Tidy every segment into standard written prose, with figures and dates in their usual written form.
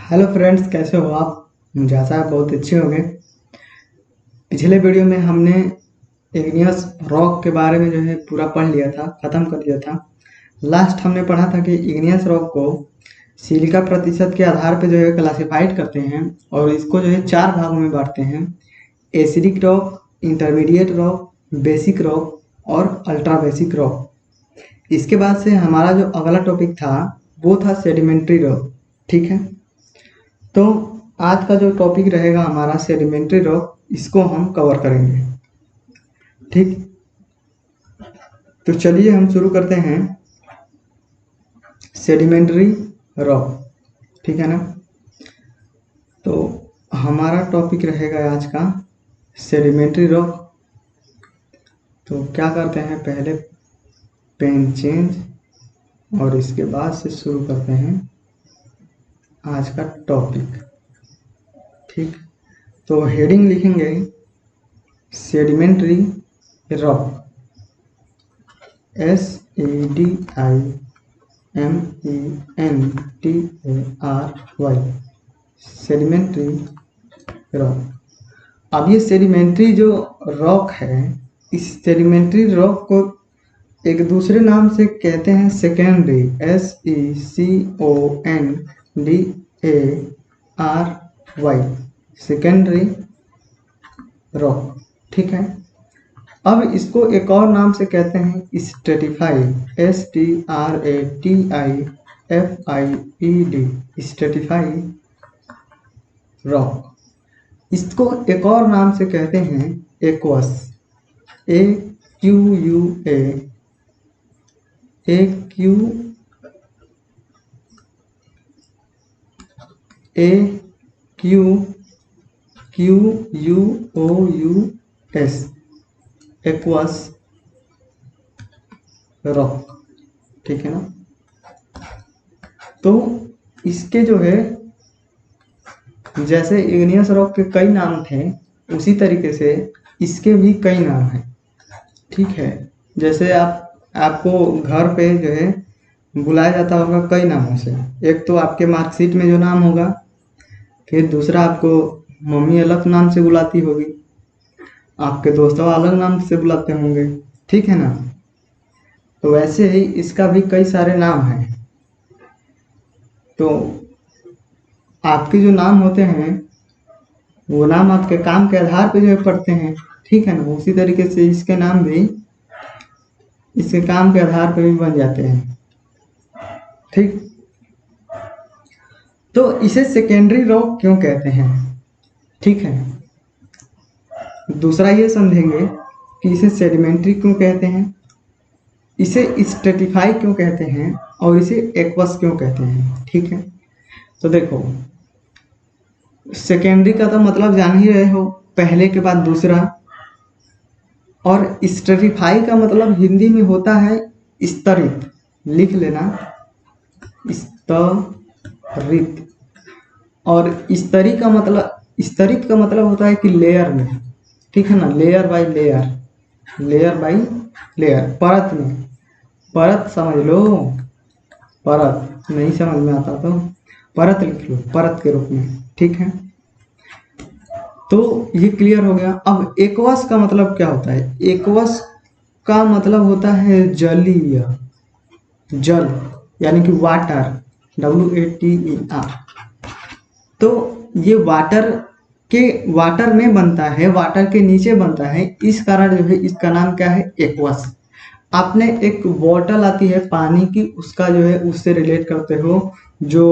Hello friends, कैसे हो आप? मुझे आशा है बहुत अच्छे होंगे। पिछले वीडियो में हमने इग्नियस रॉक के बारे में जो है पूरा पढ़ लिया था, ख़त्म कर लिया था। लास्ट हमने पढ़ा था कि इग्नियस रॉक को सिलिका प्रतिशत के आधार पर जो है क्लासिफाइड करते हैं और इसको जो है 4 भागों में बांटते हैं: acidic rock, intermediate rock, basic rock और अल्ट्रा बेसिक रॉक। इसके बाद से हमारा जो अगला टॉपिक था वो था सेडिमेंट्री रॉक। ठीक है, तो आज का जो टॉपिक रहेगा हमारा सेडिमेंट्री रॉक, इसको हम कवर करेंगे। ठीक, तो चलिए हम शुरू करते हैं सेडिमेंट्री रॉक। ठीक है ना, तो हमारा टॉपिक रहेगा आज का सेडिमेंट्री रॉक। तो क्या करते हैं, पहले पेन चेंज और इसके बाद से शुरू करते हैं आज का टॉपिक। ठीक, तो हेडिंग लिखेंगे sedimentary rock, SEDIMENTARY, sedimentary rock. अब ये सेडिमेंट्री जो रॉक है, इस सेडिमेंट्री रॉक को एक दूसरे नाम से कहते हैं सेकेंडरी, SECONDARY, सेकेंडरी रॉक। ठीक है, अब इसको एक और नाम से कहते हैं स्ट्रेटिफाइड, STRATIFIED, स्ट्रेटिफाइड रॉक। इसको एक और नाम से कहते हैं aqueous, AQUA, AQUOUS, aqueous rock. ठीक है ना, तो इसके जो है जैसे इग्नियस रॉक के कई नाम थे, उसी तरीके से इसके भी कई नाम हैं। ठीक है, जैसे आपको घर पे जो है बुलाया जाता होगा कई नामों से। एक तो आपके मार्कशीट में जो नाम होगा, फिर दूसरा आपको मम्मी अलग नाम से बुलाती होगी, आपके दोस्तों अलग नाम से बुलाते होंगे। ठीक है ना, तो वैसे ही इसका भी कई सारे नाम हैं। तो आपके जो नाम होते हैं वो नाम आपके काम के आधार पे जो है पड़ते हैं। ठीक है ना, उसी तरीके से इसके नाम भी इसके काम के आधार पे भी बन जाते हैं। ठीक, तो इसे सेकेंडरी रॉक क्यों कहते हैं? ठीक है, दूसरा ये समझेंगे कि इसे सेडिमेंट्री क्यों कहते हैं, इसे स्ट्रेटिफाई क्यों कहते हैं और इसे एक्वस क्यों कहते हैं। ठीक है, तो देखो, सेकेंडरी का तो मतलब जान ही रहे हो, पहले के बाद दूसरा। और स्ट्रेटिफाई का मतलब हिंदी में होता है स्तरित, लिख लेना, स्तरित। और स्तरित का मतलब होता है कि लेयर में। ठीक है ना, layer by layer, layer by layer, परत में। परत समझ लो, परत नहीं समझ में आता तो परत लिख लो, परत के रूप में। ठीक है, तो ये क्लियर हो गया। अब एक्वस का मतलब क्या होता है? एक्वस का मतलब होता है जलीय, जल, यानी कि वाटर, WATER। तो ये वाटर में बनता है, वाटर के नीचे बनता है, इस कारण जो है इसका नाम क्या है? एक्वस। आपने एक बॉटल आती है पानी की, उसका जो है उससे रिलेट करते हो, जो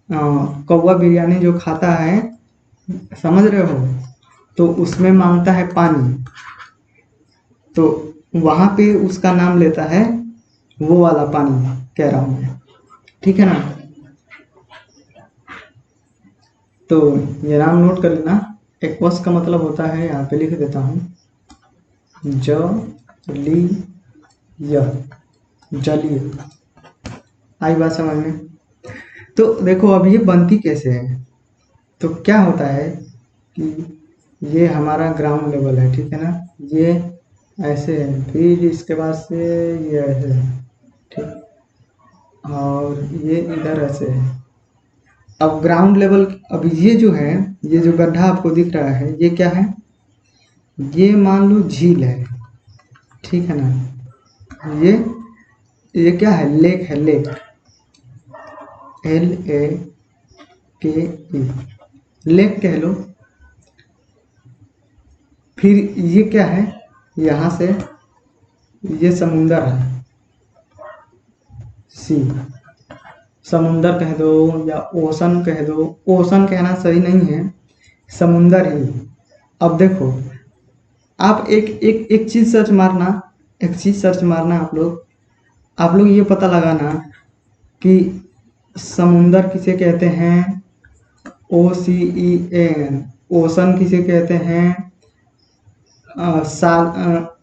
कौवा बिरयानी जो खाता है, समझ रहे हो, तो उसमें मांगता है पानी, तो वहां पे उसका नाम लेता है, वो वाला पानी कह रहा हूं मैं। ठीक है ना, तो ये नाम नोट कर लेना। एक्वस का मतलब होता है, यहाँ पे लिख देता हूँ, जलीय, जलीय। आई बात समझ में? तो देखो अब ये बनती कैसे है। तो क्या होता है कि ये हमारा ग्राउंड लेवल है, ठीक है ना, ये ऐसे है, फिर इसके बाद से ये ऐसे है, ठीक, और ये इधर ऐसे है, अब ग्राउंड लेवल, अब ये जो है, ये जो गड्ढा आपको दिख रहा है ये क्या है, ये मान लो झील है, ठीक है ना। ये क्या है, लेक है, लेक, LAKE, लेक कह लो। फिर ये क्या है, यहाँ से ये समुंदर है, सी, समुंदर कह दो या ओशन कह दो, ओशन कहना सही नहीं है, समुंदर ही। अब देखो, आप एक एक एक चीज सर्च मारना, एक चीज सर्च मारना, आप लोग ये पता लगाना कि समुंदर किसे कहते हैं, OCEAN, ओशन किसे कहते हैं,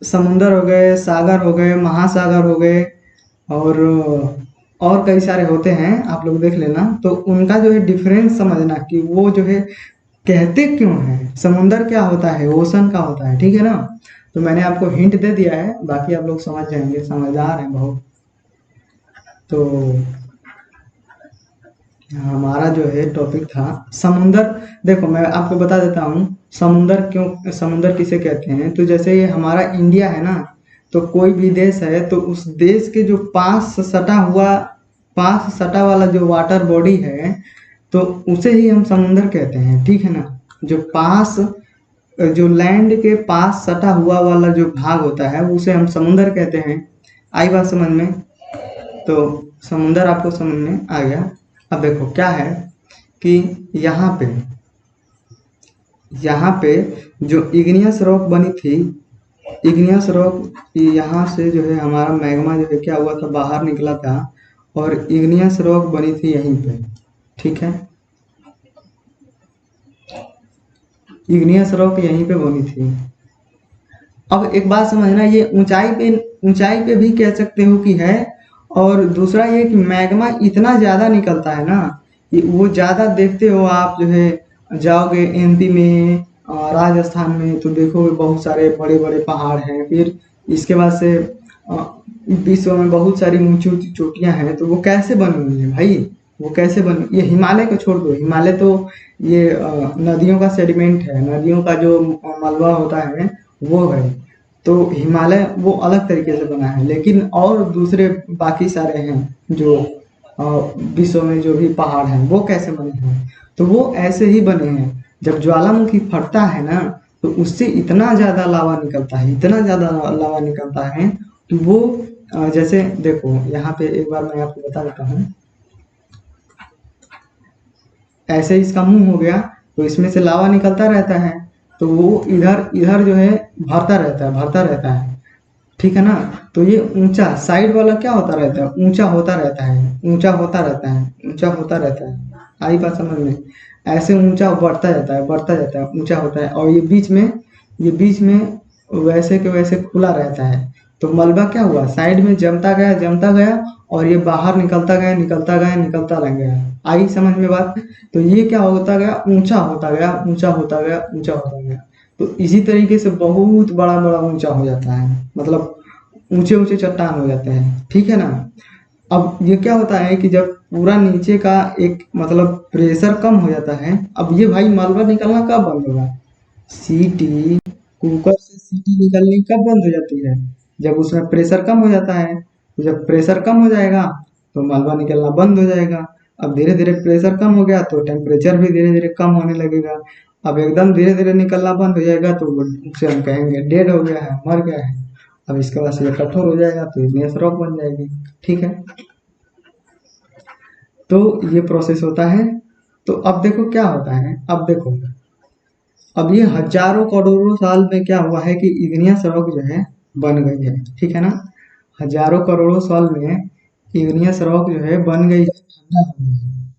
समुंदर हो गए, सागर हो गए, महासागर हो गए, और कई सारे होते हैं, आप लोग देख लेना। तो उनका जो है डिफरेंस समझना कि वो जो है कहते क्यों है, समुंदर क्या होता है, ओशन का होता है, ठीक है ना। तो मैंने आपको हिंट दे दिया है, बाकी आप लोग समझ जाएंगे, समझदार हैं बहुत। तो हमारा जो है टॉपिक था समुंदर। देखो मैं आपको बता देता हूँ समुंदर क्यों, समुंदर किसे कहते हैं। तो जैसे ये हमारा इंडिया है ना, तो कोई भी देश है तो उस देश के जो पास सटा वाला जो वाटर बॉडी है, तो उसे ही हम समुंदर कहते हैं, ठीक है ना। जो पास, जो लैंड के पास सटा हुआ वाला जो भाग होता है उसे हम समुंदर कहते हैं। आई बात समझ में। तो समुंदर आपको समझ में आ गया। अब देखो क्या है कि यहाँ पे जो इग्नियस रॉक बनी थी, इग्नियस रॉक यहाँ से जो है हमारा मैग्मा जो है क्या हुआ था, बाहर निकला था, और इग्नियस रॉक बनी थी यहीं पे, ठीक है। इग्नियस रॉक यहीं पे बनी थी। अब एक बात समझना, ये ऊंचाई पे भी कह सकते हो कि है, और दूसरा ये कि मैग्मा इतना ज्यादा निकलता है ना, वो ज्यादा देखते हो आप जो है, जाओगे MP में, राजस्थान में, तो देखोगे बहुत सारे बड़े बड़े पहाड़ हैं। फिर इसके बाद से विश्व में बहुत सारी ऊंची ऊंची चोटियां हैं। तो वो कैसे बनी हुई है भाई, वो कैसे बनी, ये हिमालय को छोड़ दो, हिमालय तो ये नदियों का सेडिमेंट है, नदियों का जो मलबा होता है वो है। तो हिमालय वो अलग तरीके से बना है, लेकिन और दूसरे बाकी सारे हैं जो विश्व में जो भी पहाड़ हैं वो कैसे बने हैं, तो वो ऐसे ही बने हैं। जब ज्वालामुखी फटता है ना, तो उससे इतना ज्यादा लावा निकलता है, इतना ज्यादा लावा निकलता है कि वो जैसे देखो यहाँ पे एक बार मैं आपको बता देता हूँ। ऐसे इसका मुंह हो गया, तो इसमें से लावा निकलता रहता है, तो वो इधर इधर जो है भरता रहता है, ठीक है ना। तो ये ऊंचा साइड वाला क्या होता रहता है, ऊंचा होता रहता है, ऊंचा होता रहता है, ऊंचा होता रहता है। आई बात समझ में, ऐसे ऊंचा बढ़ता जाता है, बढ़ता जाता है, ऊंचा होता है, और ये बीच में वैसे के वैसे खुला रहता है। तो मलबा क्या हुआ, साइड में जमता गया, और ये बाहर निकलता गया, निकलता गया, निकलता रह गया। आई समझ में बात। तो ये क्या होता गया, ऊंचा होता गया, ऊंचा होता गया, ऊंचा होता गया। तो इसी तरीके से बहुत बड़ा बड़ा ऊंचा हो जाता है, मतलब ऊंचे ऊंचे चट्टान हो जाते हैं, ठीक है ना। अब ये क्या होता है कि जब पूरा नीचे का एक मतलब प्रेशर कम हो जाता है, अब ये भाई मलबा निकलना कब बंद होगा, सीटी, कुकर से सीटी निकलनी कब बंद हो जाती है, जब उसमें प्रेशर कम हो जाता है। तो जब प्रेशर कम हो जाएगा तो मलबा निकलना बंद हो जाएगा। अब धीरे धीरे प्रेशर कम हो गया तो टेम्परेचर भी धीरे धीरे कम होने लगेगा। अब एकदम धीरे धीरे निकलना बंद हो जाएगा तो उसे हम कहेंगे डेड हो गया है, मर गया है। अब इसके बाद से ये कठोर हो जाएगा तो इग्नियस रॉक बन जाएगी, ठीक है। तो ये प्रोसेस होता है। तो अब देखो क्या होता है, अब देखो, अब ये हजारों करोड़ों साल में क्या हुआ है कि इग्नियस रॉक जो है बन गई है, ठीक है ना। हजारों करोड़ों साल में इग्नियस रॉक जो है बन गई है, ठंडा हो गई है,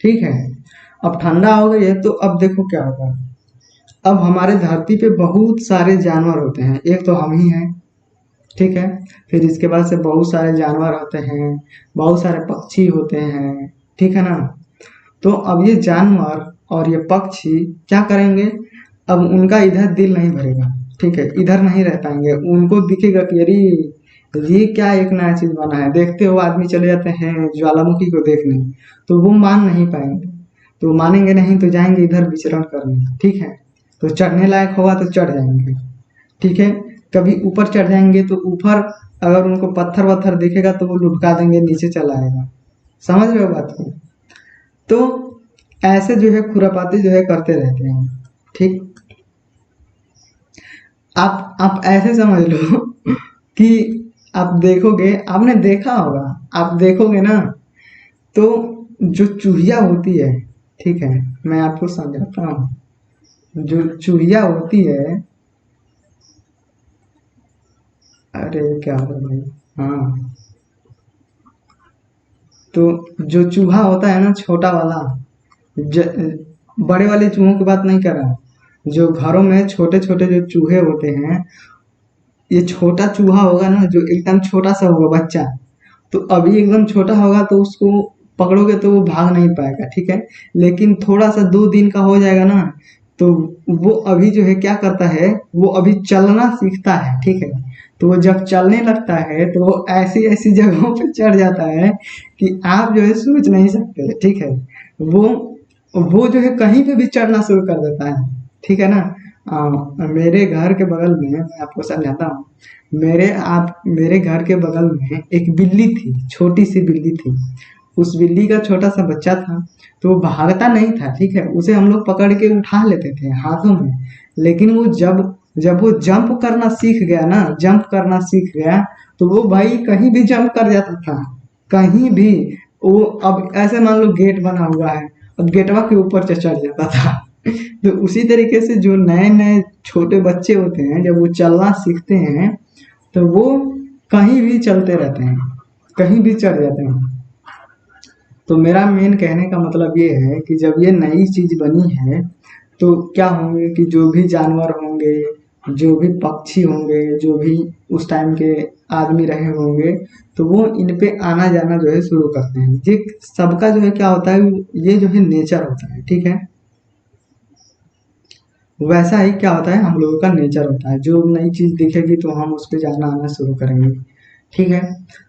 ठीक है। अब ठंडा हो गई है तो अब देखो क्या होगा, अब हमारे धरती पे बहुत सारे जानवर होते हैं, एक तो हम ही हैं, ठीक है। फिर इसके बाद से बहुत सारे जानवर होते हैं, बहुत सारे पक्षी होते हैं, ठीक है ना। तो अब ये जानवर और ये पक्षी क्या करेंगे, अब उनका इधर दिल नहीं भरेगा, ठीक है, इधर नहीं रह पाएंगे। उनको दिखेगा कि अरे ये क्या एक नया चीज बना है, देखते हो आदमी चले जाते हैं ज्वालामुखी को देखने, तो वो मान नहीं पाएंगे, तो मानेंगे नहीं तो जाएंगे इधर विचरण करने, ठीक है। तो चढ़ने लायक होगा तो चढ़ जाएंगे, ठीक है। कभी ऊपर चढ़ जाएंगे तो ऊपर अगर उनको पत्थर वत्थर दिखेगा तो वो लुढ़का देंगे, नीचे चला आएगा। समझ रहे हो बात को? तो ऐसे जो है खुरापाती जो है करते रहते हैं, ठीक। आप ऐसे समझ लो कि आप देखोगे, आपने देखा होगा, आप देखोगे ना, तो जो चूहिया होती है, ठीक है, मैं आपको समझाता हूँ। जो चूहिया होती है, अरे क्या हो भाई, हाँ, तो जो चूहा होता है ना छोटा वाला, बड़े वाले चूहों की बात नहीं कर रहा, जो घरों में छोटे छोटे जो चूहे होते हैं, ये छोटा चूहा होगा ना जो एकदम छोटा सा होगा बच्चा, तो अभी एकदम छोटा होगा तो उसको पकड़ोगे तो वो भाग नहीं पाएगा, ठीक है। लेकिन थोड़ा सा 2 दिन का हो जाएगा ना, तो वो अभी जो है क्या करता है, वो अभी चलना सीखता है, ठीक है। तो वो जब चलने लगता है तो वो ऐसी ऐसी जगहों पे चढ़ जाता है कि आप जो है सोच नहीं सकते, ठीक है। वो वो जो है कहीं पे भी चढ़ना शुरू कर देता है, ठीक है ना। मेरे घर के बगल में मैं आपको समझाता हूँ। मेरे घर के बगल में एक बिल्ली थी, छोटी सी बिल्ली थी। उस बिल्ली का छोटा सा बच्चा था, तो वो भागता नहीं था, ठीक है। उसे हम लोग पकड़ के उठा लेते थे हाथों में। लेकिन वो जब जब वो जंप करना सीख गया ना, जंप करना सीख गया, तो वो भाई कहीं भी जंप कर जाता था, कहीं भी। वो अब ऐसे मान लो गेट बना हुआ है, अब गेटवा के ऊपर से चढ़ जाता था। तो उसी तरीके से जो नए नए छोटे बच्चे होते हैं, जब वो चलना सीखते हैं तो वो कहीं भी चलते रहते हैं, कहीं भी चढ़ जाते हैं। तो मेरा मेन कहने का मतलब ये है कि जब ये नई चीज बनी है, तो क्या होंगे कि जो भी जानवर होंगे, जो भी पक्षी होंगे, जो भी उस टाइम के आदमी रहे होंगे, तो वो इन पे आना जाना जो है शुरू करते हैं। ये सबका जो है क्या होता है, ये जो है नेचर होता है, ठीक है। वैसा ही क्या होता है, हम लोगों का नेचर होता है, जो नई चीज दिखेगी तो हम उस पे जाना आना शुरू करेंगे, ठीक है।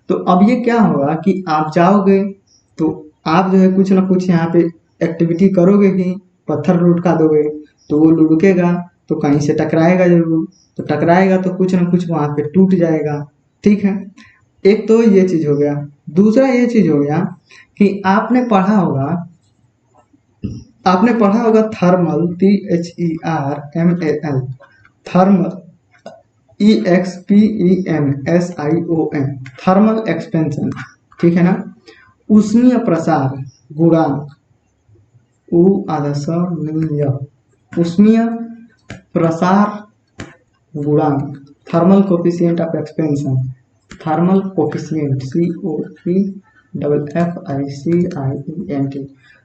तो अब ये क्या होगा कि आप जाओगे तो आप जो है कुछ ना कुछ यहाँ पे एक्टिविटी करोगे ही, पत्थर लुढ़का दोगे, तो वो लुढ़केगा तो कहीं से टकराएगा जरूर, तो टकराएगा तो कुछ ना कुछ वहां पे टूट जाएगा, ठीक है। एक तो ये चीज हो गया। दूसरा ये चीज हो गया कि आपने पढ़ा होगा thermal, THERMAL, thermal, EXPENSION, thermal expansion, ठीक है ना। उष्मीय प्रसार गुणांक, उ आधा स नी य, उष्मीय प्रसार गुणांक, thermal coefficient of expansion, thermal coefficient, COEFFICIENT,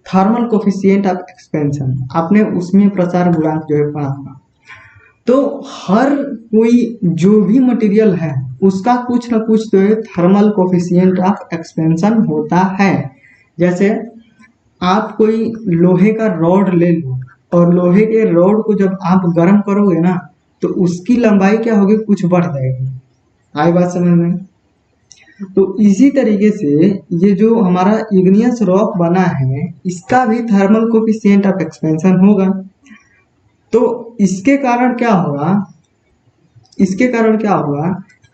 thermal coefficient of expansion. आपने उसमें प्रसार गुणांक जो है पढ़ा होगा। तो हर कोई जो भी मटेरियल है उसका कुछ ना कुछ तो है थर्मल कोफिशिएंट ऑफ एक्सपेंशन होता है। जैसे आप कोई लोहे का रॉड ले लो, और लोहे के रॉड को जब आप गर्म करोगे ना, तो उसकी लंबाई क्या होगी, कुछ बढ़ जाएगी। आई बात समझ में? तो इसी तरीके से ये जो हमारा इग्नियस रॉक बना है, इसका भी थर्मल कोफिशिएंट ऑफ एक्सपेंशन होगा। तो इसके कारण क्या होगा, इसके कारण क्या होगा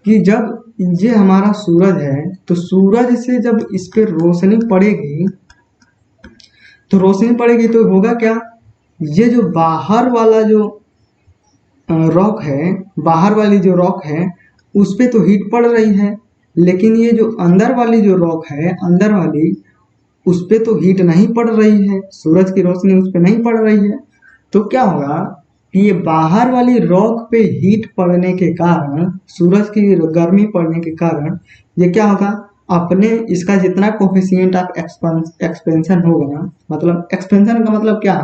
कि जब ये हमारा सूरज है, तो सूरज से जब इस पे रोशनी पड़ेगी, तो रोशनी पड़ेगी तो होगा क्या, ये जो बाहर वाला जो रॉक है, बाहर वाली जो रॉक है उस पे तो हीट पड़ रही है, लेकिन ये जो अंदर वाली जो रॉक है, अंदर वाली, उस पे तो हीट नहीं पड़ रही है, सूरज की रोशनी उस पे नहीं पड़ रही है। तो क्या होगा कि ये बाहर वाली रॉक पे हीट पड़ने के कारण, सूरज की गर्मी पड़ने के कारण, ये क्या होगा, अपने इसका जितना कोफिशिएंट ऑफ एक्सपेंशन होगा, मतलब एक्सपेंशन का मतलब क्या,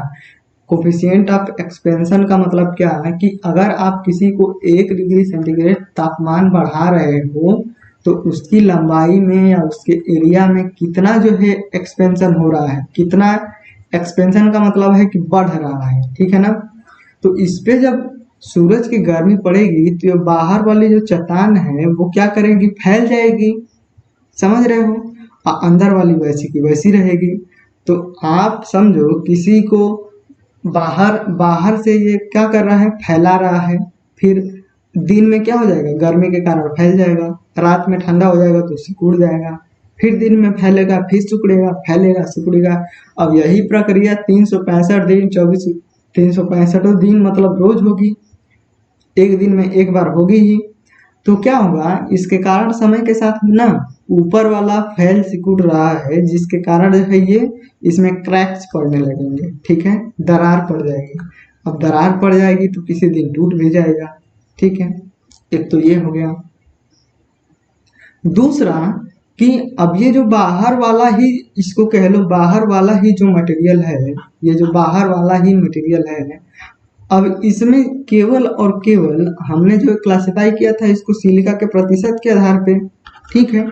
कोफिशिएंट ऑफ एक्सपेंशन का मतलब क्या है कि अगर आप किसी को 1 डिग्री सेंटीग्रेड तापमान बढ़ा रहे हो, तो उसकी लंबाई में या उसके एरिया में कितना जो है एक्सपेंशन हो रहा है, कितना एक्सपेंशन का मतलब है कि बढ़ रहा है, ठीक है ना। तो इस पे जब सूरज की गर्मी पड़ेगी तो ये बाहर वाली जो चट्टान है वो क्या करेगी, फैल जाएगी, समझ रहे हो, अंदर वाली वैसी की वैसी रहेगी। तो आप समझो किसी को बाहर बाहर से ये क्या कर रहा है, फैला रहा है, फिर दिन में क्या हो जाएगा, गर्मी के कारण फैल जाएगा, रात में ठंडा हो जाएगा तो सिकुड़ जाएगा, फिर दिन में फैलेगा, फिर सिकुड़ेगा, फैलेगा, सिकुड़ेगा। अब यही प्रक्रिया 365 दिन 365 दिन मतलब रोज होगी, एक दिन में एक बार होगी ही। तो क्या होगा, इसके कारण समय के साथ ना ऊपर वाला फैल सिकुड़ रहा है, जिसके कारण जो है ये इसमें क्रैक्स पड़ने लगेंगे, ठीक है, दरार पड़ जाएगी। अब दरार पड़ जाएगी तो किसी दिन टूट भी जाएगा, ठीक है। एक तो ये हो गया। दूसरा कि अब ये जो बाहर वाला ही, इसको कह लो बाहर वाला ही जो मटेरियल है, ये जो बाहर वाला ही मटेरियल है, अब इसमें केवल और केवल हमने जो क्लासिफाई किया था इसको सिलिका के प्रतिशत के आधार पे, ठीक है।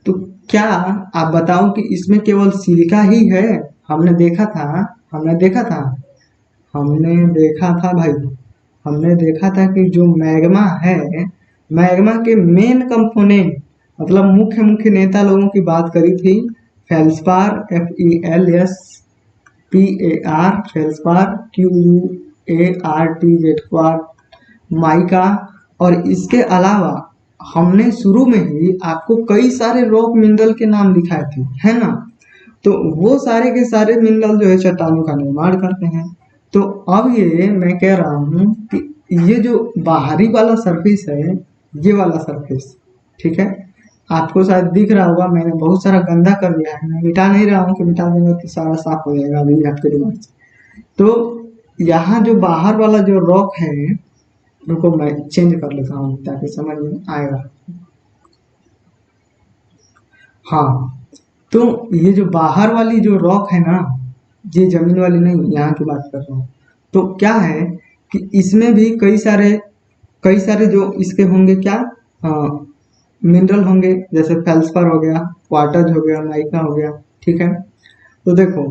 तो क्या आप बताओ कि इसमें केवल सिलिका ही है? हमने देखा था हमने देखा था हमने देखा था भाई, हमने देखा था कि जो मैग्मा है, मैग्मा के मेन कंपोनेंट मतलब मुख्य मुख्य नेता लोगों की बात करी थी, feldspar FELSPAR, feldspar QUARTZ quartz, mica, और इसके अलावा हमने शुरू में ही आपको कई सारे रॉक मिनरल के नाम लिखाए थे, है ना। तो वो सारे के सारे मिनरल जो है चट्टानों का निर्माण करते हैं। तो अब ये मैं कह रहा हूँ कि ये जो बाहरी वाला सरफेस है, ये वाला सरफेस, ठीक है, आपको शायद दिख रहा होगा, मैंने बहुत सारा गंदा कर दिया है, मैं मिटा नहीं रहा हूँ कि मिटा दूंगा तो सारा साफ हो जाएगा अभी आपके दिमाग से। तो यहाँ जो बाहर वाला जो रॉक है, रुको मैं चेंज कर लेता हूँ ताकि समझ में आएगा। हाँ, तो ये जो बाहर वाली जो रॉक है ना, ये जमीन वाली नहीं, यहाँ की बात कर रहा हूँ। तो क्या है कि इसमें भी कई सारे जो इसके होंगे क्या, मिनरल होंगे, जैसे फेल्सपार हो गया, क्वार्टज हो गया, माइका हो गया, ठीक है। तो देखो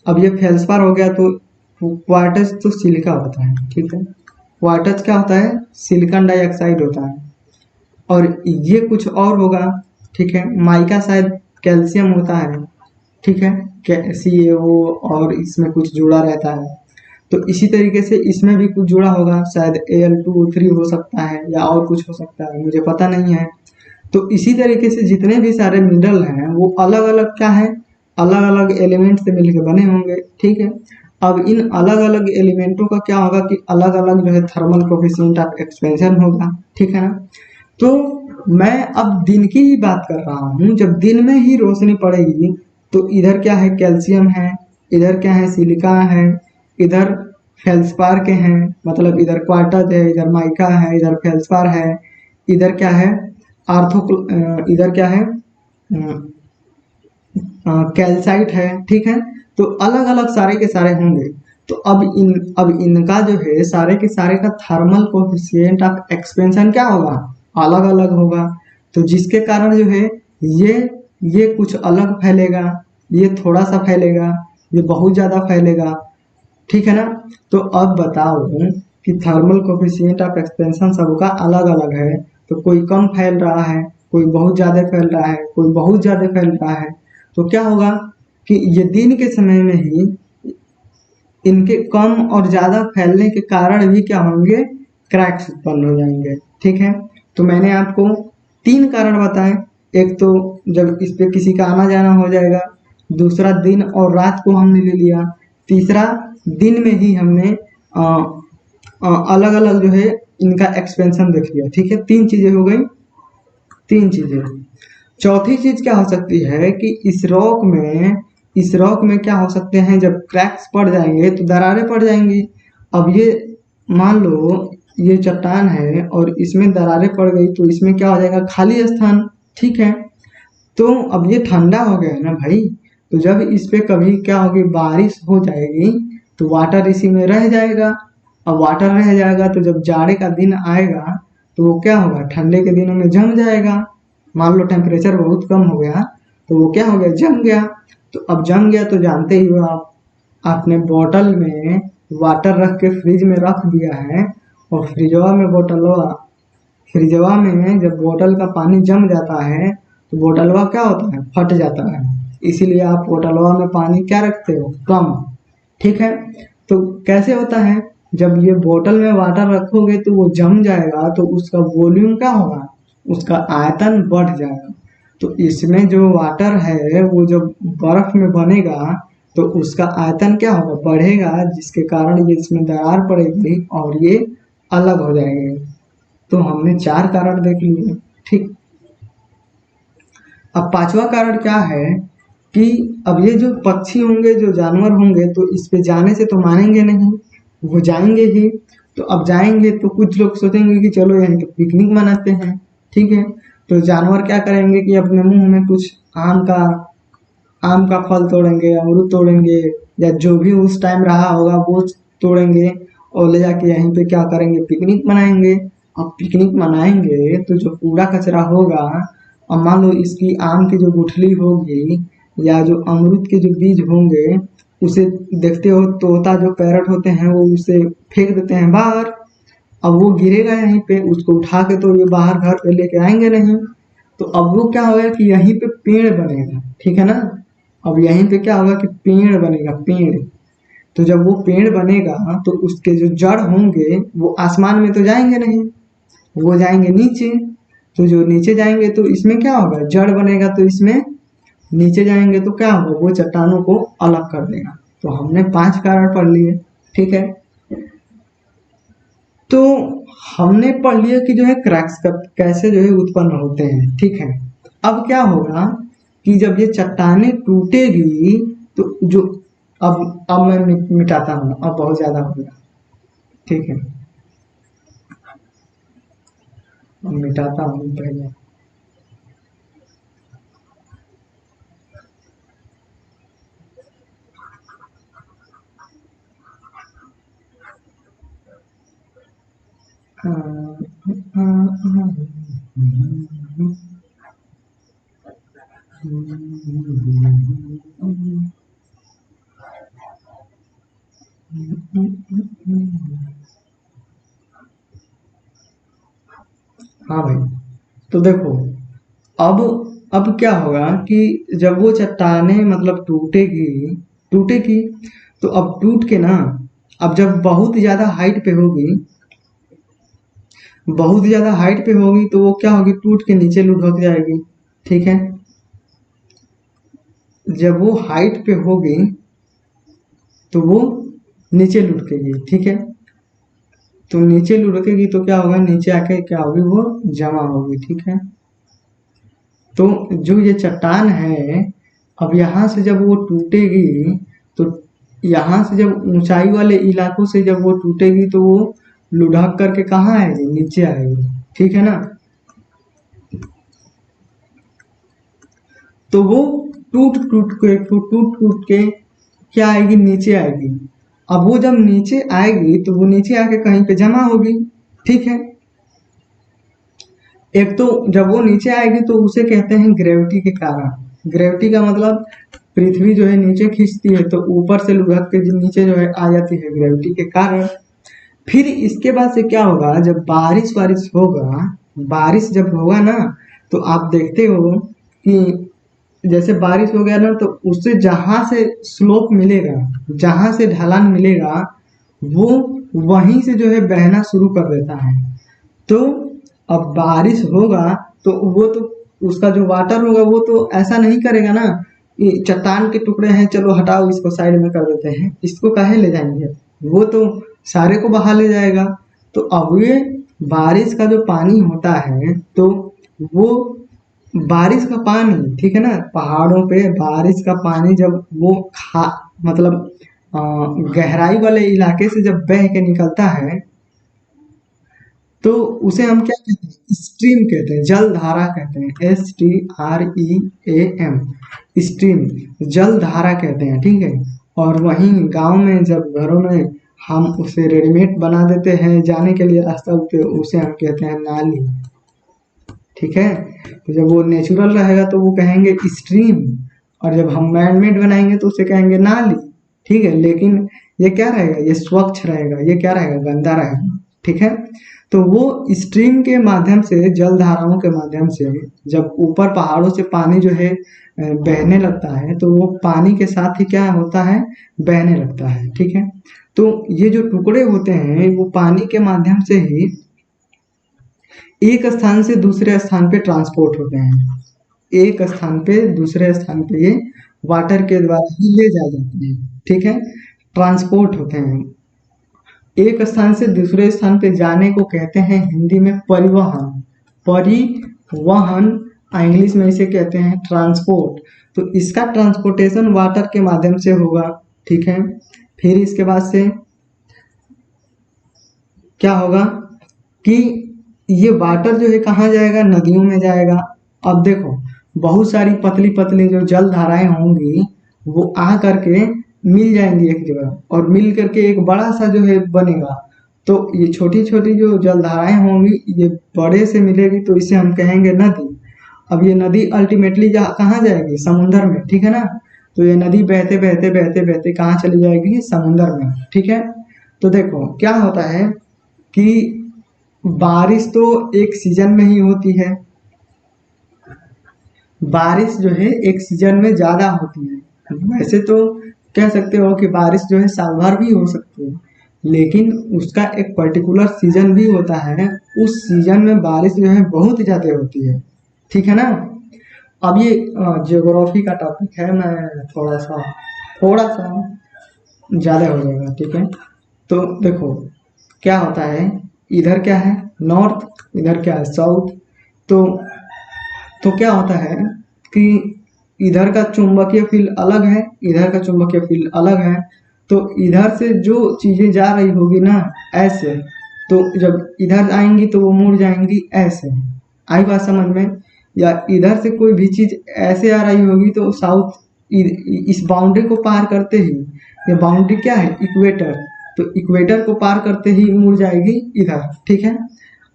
अब ये फेल्सपार हो गया तो क्वार्टज तो सिलिका होता है, ठीक है, क्वार्टज क्या होता है, सिलिकॉन डाइऑक्साइड होता है, और ये कुछ और होगा, ठीक है, माइका शायद कैल्शियम होता है, ठीक है, CaO, और इसमें कुछ जुड़ा रहता है। तो इसी तरीके से इसमें भी कुछ जुड़ा होगा, शायद Al2O3 हो सकता है या और कुछ हो सकता है, मुझे पता नहीं है। तो इसी तरीके से जितने भी सारे मिनरल हैं वो अलग अलग क्या है, अलग अलग एलिमेंट से मिलकर बने होंगे, ठीक है। अब इन अलग अलग एलिमेंटों का क्या होगा कि अलग अलग जो है थर्मल कोफिशिएंट ऑफ एक्सपेंशन होगा, ठीक है ना। तो मैं अब दिन की ही बात कर रहा हूँ, जब दिन में ही रोशनी पड़ेगी तो इधर क्या है, कैल्शियम है, इधर क्या है, सिलिका है, इधर फेल्सपार के हैं, मतलब इधर क्वार्टज है, इधर माइका है, इधर फेल्सपार है, इधर क्या है, इधर क्या है, कैल्साइट है, ठीक है। तो अलग अलग सारे के सारे होंगे। तो अब इनका जो है सारे के सारे का थर्मल कोफिशिएंट ऑफ एक्सपेंशन क्या होगा, अलग अलग होगा। तो जिसके कारण जो है ये कुछ अलग फैलेगा, ये थोड़ा सा फैलेगा, ये बहुत ज़्यादा फैलेगा, ठीक है ना। तो अब बताओ कि थर्मल कोफिशिएंट ऑफ एक्सपेंशन सबका अलग अलग है, तो कोई कम फैल रहा है, कोई बहुत ज़्यादा फैल रहा है, कोई बहुत ज़्यादा फैल रहा है। तो क्या होगा कि ये दिन के समय में ही इनके कम और ज़्यादा फैलने के कारण भी क्या होंगे, क्रैक्स उत्पन्न हो जाएंगे, ठीक है। तो मैंने आपको 3 कारण बताए, एक तो जब इस पे किसी का आना जाना हो जाएगा, दूसरा दिन और रात को हमने ले लिया, तीसरा दिन में ही हमने अलग अलग जो है इनका एक्सपेंशन देख लिया, ठीक है। 3 चीज़ें हो गई, 3 चीज़ें। चौथी चीज़ क्या हो सकती है कि इस रॉक में क्या हो सकते हैं, जब क्रैक्स पड़ जाएंगे तो दरारें पड़ जाएंगी। अब ये मान लो ये चट्टान है और इसमें दरारें पड़ गई तो इसमें क्या हो जाएगा, खाली स्थान, ठीक है। तो अब ये ठंडा हो गया है ना भाई, तो जब इस पे कभी क्या होगी, बारिश हो जाएगी तो वाटर इसी में रह जाएगा। अब वाटर रह जाएगा तो जब जाड़े का दिन आएगा तो वो क्या होगा, ठंडे के दिनों में जम जाएगा। मान लो टेम्परेचर बहुत कम हो गया तो वो क्या हो गया, जम गया। तो अब जम गया तो जानते ही हो आप, आपने बोतल में वाटर रख के फ्रिज में रख दिया है, और फ्रिजवा में बोतलवा, फ्रिजवा में जब बोतल का पानी जम जाता है तो बोतलवा क्या होता है, फट जाता है। इसीलिए आप बोतलवा में पानी क्या रखते हो, कम। ठीक है, तो कैसे होता है, जब ये बोतल में वाटर रखोगे तो वो जम जाएगा तो उसका वॉल्यूम क्या होगा, उसका आयतन बढ़ जाएगा। तो इसमें जो वाटर है वो जब बर्फ में बनेगा तो उसका आयतन क्या होगा, बढ़ेगा, जिसके कारण ये इसमें दरार पड़ेगी और ये अलग हो जाएंगे। तो हमने 4 कारण देख लिए। ठीक, अब 5वां कारण क्या है कि अब ये जो पक्षी होंगे, जो जानवर होंगे, तो इस पे जाने से तो मानेंगे नहीं, वो जाएंगे ही। तो अब जाएंगे तो कुछ लोग सोचेंगे कि चलो यहाँ पे पिकनिक मनाते हैं। ठीक है, तो जानवर क्या करेंगे कि अपने मुंह में कुछ आम का फल तोड़ेंगे, अमरूद तोड़ेंगे, या जो भी उस टाइम रहा होगा वो तोड़ेंगे और ले जाके यहीं पे क्या करेंगे, पिकनिक मनाएंगे। अब पिकनिक मनाएंगे तो जो कूड़ा कचरा होगा, अब मान लो इसकी आम की जो गुठली होगी या जो अमरूद के जो बीज होंगे, उसे देखते हो तोता जो पैरट होते हैं वो उसे फेंक देते हैं बाहर। अब वो गिरेगा यहीं पे, उसको उठा के तो ये बाहर घर पे लेके आएंगे नहीं। तो अब वो क्या होगा कि यहीं पे पेड़ बनेगा। ठीक है ना, अब यहीं पे क्या होगा कि पेड़ बनेगा, पेड़। तो जब वो पेड़ बनेगा तो उसके जो जड़ होंगे वो आसमान में तो जाएंगे नहीं, वो जाएंगे नीचे। तो जो नीचे जाएंगे तो इसमें क्या होगा, जड़ बनेगा, तो इसमें नीचे जाएंगे तो क्या होगा, वो चट्टानों को अलग कर देगा। तो हमने 5 कारण पढ़ लिए। ठीक है, तो हमने पढ़ लिया कि जो है क्रैक्स कैसे जो है उत्पन्न होते हैं। ठीक है, अब क्या होगा कि जब ये चट्टानें टूटेगी तो जो, अब मैं मिटाता हूँ, अब बहुत ज्यादा हो गया। ठीक है, अब मिटाता हूँ पहले। हाँ भाई, तो देखो, अब अब क्या होगा कि जब वो चट्टानें मतलब टूटेगी, तो अब टूट के ना, अब जब बहुत ज्यादा हाइट पे होगी, बहुत ज्यादा हाइट पे होगी तो वो क्या होगी, टूट के नीचे लुढ़क जाएगी। ठीक है, जब वो हाइट पे होगी तो वो नीचे लुढ़केगी। ठीक है, तो नीचे लुढ़केगी तो क्या होगा, नीचे आके क्या होगी, वो जमा होगी। ठीक है, तो जो ये चट्टान है, अब यहाँ से जब वो टूटेगी तो यहाँ से जब ऊंचाई वाले इलाकों से जब वो टूटेगी तो वो लुढ़क करके कहाँ आएगी, नीचे आएगी। ठीक है ना, तो वो टूट टूट के क्या आएगी, नीचे आएगी। अब वो जब नीचे आएगी तो वो नीचे आके कहीं पे जमा होगी। ठीक है, एक तो जब वो नीचे आएगी तो उसे कहते हैं ग्रेविटी के कारण। ग्रेविटी का मतलब पृथ्वी जो है नीचे खींचती है तो ऊपर से लुढ़क के जो नीचे जो है आ जाती है ग्रेविटी के कारण। फिर इसके बाद से क्या होगा, जब बारिश वारिश होगा, बारिश जब होगा ना, तो आप देखते हो कि जैसे बारिश हो गया ना तो उससे जहां से स्लोप मिलेगा, जहां से ढलान मिलेगा, वो वहीं से जो है बहना शुरू कर देता है। तो अब बारिश होगा तो वो तो उसका जो वाटर होगा वो तो ऐसा नहीं करेगा ना कि चट्टान के टुकड़े हैं चलो हटाओ इसको साइड में कर देते हैं, इसको काहे ले जाएंगे, वो तो सारे को बहा ले जाएगा। तो अब ये बारिश का जो पानी होता है तो वो बारिश का पानी, ठीक है ना, पहाड़ों पे बारिश का पानी जब वो खा मतलब अ, गहराई वाले इलाके से जब बह के निकलता है तो उसे हम क्या कहते हैं, स्ट्रीम कहते हैं, जल धारा कहते हैं, STREAM, स्ट्रीम, जल धारा कहते हैं। ठीक है, और वहीं गांव में जब घरों में हम उसे रेडीमेड बना देते हैं जाने के लिए रास्ता पे, उसे हम कहते हैं नाली। ठीक है, तो जब वो नेचुरल रहेगा तो वो कहेंगे स्ट्रीम, और जब हम मैन मेड बनाएंगे तो उसे कहेंगे नाली। ठीक है, लेकिन ये क्या रहेगा, ये स्वच्छ रहेगा, ये क्या रहेगा, गंदा रहेगा। ठीक है। तो वो स्ट्रीम के माध्यम से, जल धाराओं के माध्यम से जब ऊपर पहाड़ों से पानी जो है बहने लगता है, तो वो पानी के साथ ही क्या होता है, बहने लगता है, ठीक है। तो ये जो टुकड़े होते हैं वो पानी के माध्यम से ही एक स्थान से दूसरे स्थान पे ट्रांसपोर्ट होते हैं। एक स्थान पे दूसरे स्थान पे ये वाटर के द्वारा ही ले जाए जाते हैं, ठीक है, ट्रांसपोर्ट होते हैं। एक स्थान से दूसरे स्थान पे जाने को कहते हैं हिंदी में परिवहन। परिवहन, इंग्लिश में इसे कहते हैं ट्रांसपोर्ट। तो इसका ट्रांसपोर्टेशन वाटर के माध्यम से होगा, ठीक है। फिर इसके बाद से क्या होगा कि ये वाटर जो है कहाँ जाएगा, नदियों में जाएगा। अब देखो, बहुत सारी पतली पतली जो जल धाराएं होंगी वो आ करके मिल जाएंगी एक जगह, और मिल करके एक बड़ा सा जो है बनेगा। तो ये छोटी छोटी जो जल धाराएं होंगी ये बड़े से मिलेगी, तो इसे हम कहेंगे नदी। अब ये नदी अल्टीमेटली कहाँ जाएगी, समुंदर में, ठीक है ना। तो ये नदी बहते बहते बहते बहते कहाँ चली जाएगी, समुंदर में, ठीक है। तो देखो क्या होता है कि बारिश तो एक सीजन में ही होती है। बारिश जो है एक सीजन में ज्यादा होती है। वैसे तो कह सकते हो कि बारिश जो है साल भर भी हो सकती है, लेकिन उसका एक पर्टिकुलर सीजन भी होता है। उस सीजन में बारिश जो है बहुत ज्यादा होती है, ठीक है ना। अब ये जियोग्राफी का टॉपिक है, मैं थोड़ा सा ज्यादा हो जाएगा, ठीक है। तो देखो क्या होता है, इधर क्या है नॉर्थ, इधर क्या है साउथ। तो क्या होता है कि इधर का चुंबकीय फील्ड अलग है, इधर का चुंबकीय फील्ड अलग है। तो इधर से जो चीजें जा रही होगी ना ऐसे, तो जब इधर आएंगी तो वो मुड़ जाएंगी ऐसे। आई बात समझ में। या इधर से कोई भी चीज ऐसे आ रही होगी तो साउथ, इस बाउंड्री को पार करते ही, ये बाउंड्री क्या है, इक्वेटर, तो इक्वेटर को पार करते ही मुड़ जाएगी इधर, ठीक है।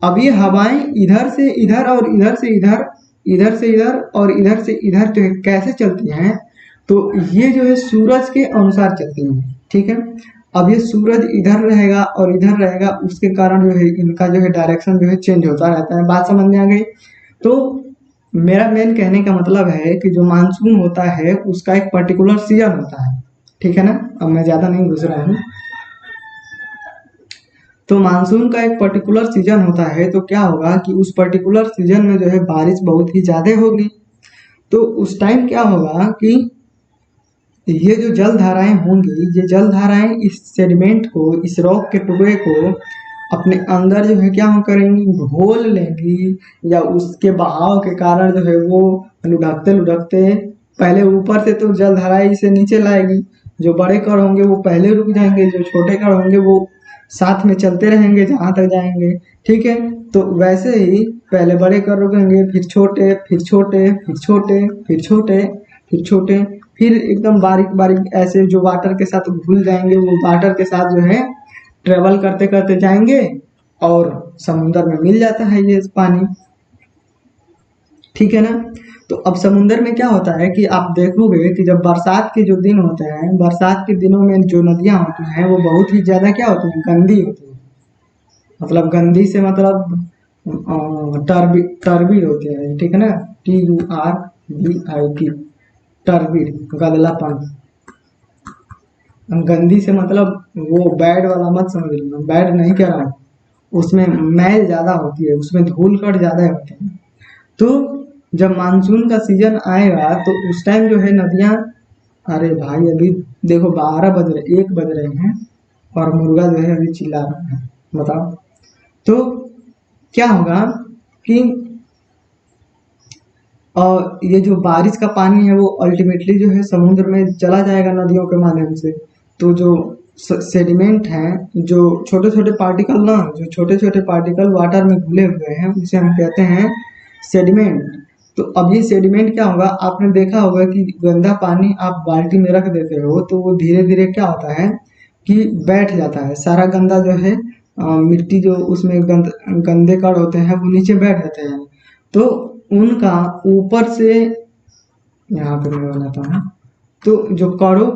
अब ये हवाएं इधर से इधर और इधर से इधर, इधर से इधर और इधर से इधर जो है कैसे चलती हैं, तो ये जो है सूरज के अनुसार चलती हैं, ठीक है। अब ये सूरज इधर रहेगा और इधर रहेगा, उसके कारण जो है इनका जो है डायरेक्शन जो है चेंज होता रहता है। बात समझ में आ गई। तो मेरा मेन कहने का मतलब है कि जो मानसून होता है उसका एक पर्टिकुलर सीजन होता है, ठीक है ना। अब मैं ज्यादा नहीं घुस रहा हूँ। तो मानसून का एक पर्टिकुलर सीजन होता है, तो क्या होगा कि उस पर्टिकुलर सीजन में जो है बारिश बहुत ही ज्यादा होगी। तो उस टाइम क्या होगा कि ये जो जल धाराएं होंगी, ये जल धाराएं इस सेडिमेंट को, इस रॉक के टुकड़े को अपने अंदर जो है क्या करेंगी, घोल लेंगी, या उसके बहाव के कारण जो है वो लुढ़कते लुढ़कते पहले ऊपर से तो जल धाराएं इसे नीचे लाएगी। जो बड़े कण होंगे वो पहले रुक जाएंगे, जो छोटे कण होंगे वो साथ में चलते रहेंगे जहां तक जाएंगे, ठीक है। तो वैसे ही पहले बड़े कण रुकेंगे, फिर छोटे, फिर छोटे, फिर छोटे, फिर छोटे, फिर छोटे, फिर एकदम बारीक बारीक ऐसे जो वाटर के साथ घुल जाएंगे, वो वाटर के साथ जो है ट्रेवल करते करते जाएंगे और समुंदर में मिल जाता है ये पानी, ठीक है ना। तो अब समुंदर में क्या होता है कि आप देखोगे कि जब बरसात के जो दिन होते हैं, बरसात के दिनों में जो नदियां होती हैं वो बहुत ही ज्यादा क्या होती हैं, गंदी होती है। मतलब गंदी से मतलब टर्बिड होती है, ठीक है ना, TURBID, टर्बिड, गदलापन। गंदी से मतलब वो बैड वाला मत समझ लेना, बैड नहीं कह रहा हूँ, उसमें मैल ज्यादा होती है, उसमें धूल कण ज्यादा होते हैं। तो जब मानसून का सीजन आएगा तो उस टाइम जो है नदियां, अरे भाई अभी देखो 12 बज रहे, 1 बज रहे हैं और मुर्गा जो है अभी चिल्ला रहा है, बताओ। तो क्या होगा कि और ये जो बारिश का पानी है वो अल्टीमेटली जो है समुद्र में चला जाएगा नदियों के माध्यम से। तो जो सेडिमेंट हैं, जो छोटे छोटे पार्टिकल ना, जो छोटे छोटे पार्टिकल वाटर में घुले हुए हैं, उसे हम कहते हैं सेडिमेंट। तो अब ये सेडिमेंट क्या होगा, आपने देखा होगा कि गंदा पानी आप बाल्टी में रख देते हो तो वो धीरे धीरे क्या होता है कि बैठ जाता है, सारा गंदा जो है मिट्टी जो उसमें गंदे कण होते हैं वो नीचे बैठ जाते हैं। तो उनका ऊपर से, यहाँ पे मैं बनाता हूँ, तो जो कणों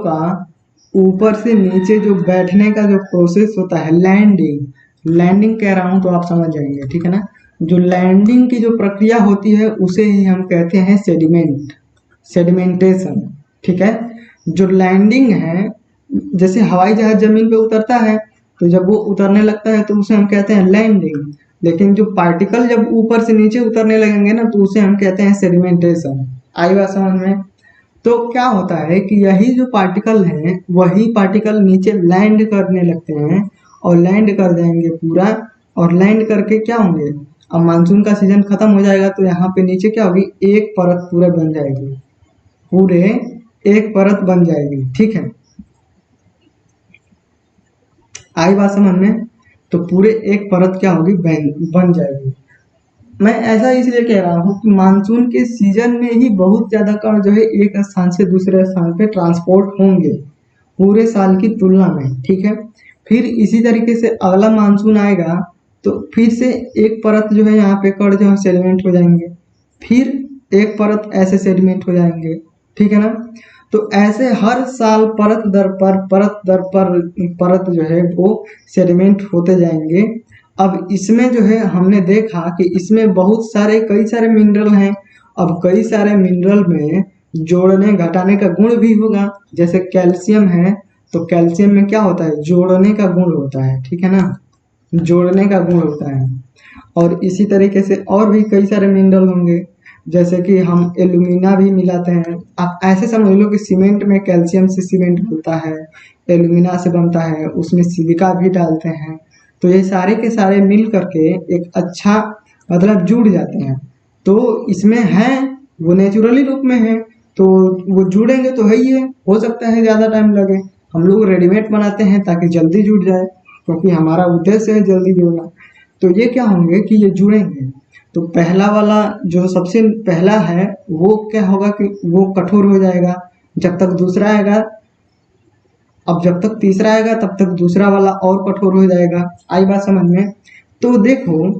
का ऊपर से नीचे जो बैठने का जो प्रोसेस होता है, लैंडिंग लैंडिंग कह रहा हूँ तो आप समझ जाएंगे, ठीक है ना। जो लैंडिंग की जो प्रक्रिया होती है उसे ही हम कहते हैं सेडिमेंट, सेडिमेंटेशन, ठीक है। जो लैंडिंग है, जैसे हवाई जहाज जमीन पे उतरता है तो जब वो उतरने लगता है तो उसे हम कहते हैं लैंडिंग, लेकिन जो पार्टिकल जब ऊपर से नीचे उतरने लगेंगे ना तो उसे हम कहते हैं सेडिमेंटेशन। आई बात समझ में। तो क्या होता है कि यही जो पार्टिकल हैं वही पार्टिकल नीचे लैंड करने लगते हैं और लैंड कर जाएंगे पूरा, और लैंड करके क्या होंगे, अब मानसून का सीजन खत्म हो जाएगा तो यहाँ पे नीचे क्या होगी, एक परत पूरे बन जाएगी, पूरे एक परत बन जाएगी, ठीक है। आई बात समझ में। तो पूरे एक परत क्या होगी, बन जाएगी। मैं ऐसा इसलिए कह रहा हूँ कि मानसून के सीजन में ही बहुत ज्यादा कण जो है एक स्थान से दूसरे स्थान पे ट्रांसपोर्ट होंगे पूरे साल की तुलना में, ठीक है। फिर इसी तरीके से अगला मानसून आएगा तो फिर से एक परत जो है यहाँ पे कण जो है सेडिमेंट हो जाएंगे, फिर एक परत ऐसे सेडिमेंट हो जाएंगे, ठीक है ना। तो ऐसे हर साल परत दर पर परत दर पर परत जो है वो सेडिमेंट होते जाएंगे। अब इसमें जो है हमने देखा कि इसमें बहुत सारे कई सारे मिनरल हैं। अब कई सारे मिनरल में जोड़ने घटाने का गुण भी होगा, जैसे कैल्शियम है तो कैल्शियम में क्या होता है, जोड़ने का गुण होता है, ठीक है ना, जोड़ने का गुण होता है। और इसी तरीके से और भी कई सारे मिनरल होंगे, जैसे कि हम एल्यूमिना भी मिलाते हैं। आप ऐसे समझ लो कि सीमेंट में कैल्शियम से सीमेंट बनता है, एल्यूमिना से बनता है, उसमें सिलिका भी डालते हैं। तो ये सारे के सारे मिल करके एक अच्छा मतलब जुड़ जाते हैं। तो इसमें है वो नेचुरली रूप में है तो वो जुड़ेंगे तो है ही है, हो सकता है ज़्यादा टाइम लगे। हम लोग रेडीमेड बनाते हैं ताकि जल्दी जुड़ जाए, क्योंकि हमारा उद्देश्य है जल्दी जुड़ना। तो ये क्या होंगे कि ये जुड़ेंगे। तो पहला वाला जो सबसे पहला है वो क्या होगा कि वो कठोर हो जाएगा, जब तक दूसरा आएगा, अब जब तक तीसरा आएगा तब तक दूसरा वाला और कठोर हो जाएगा। आई बात समझ में। तो देखो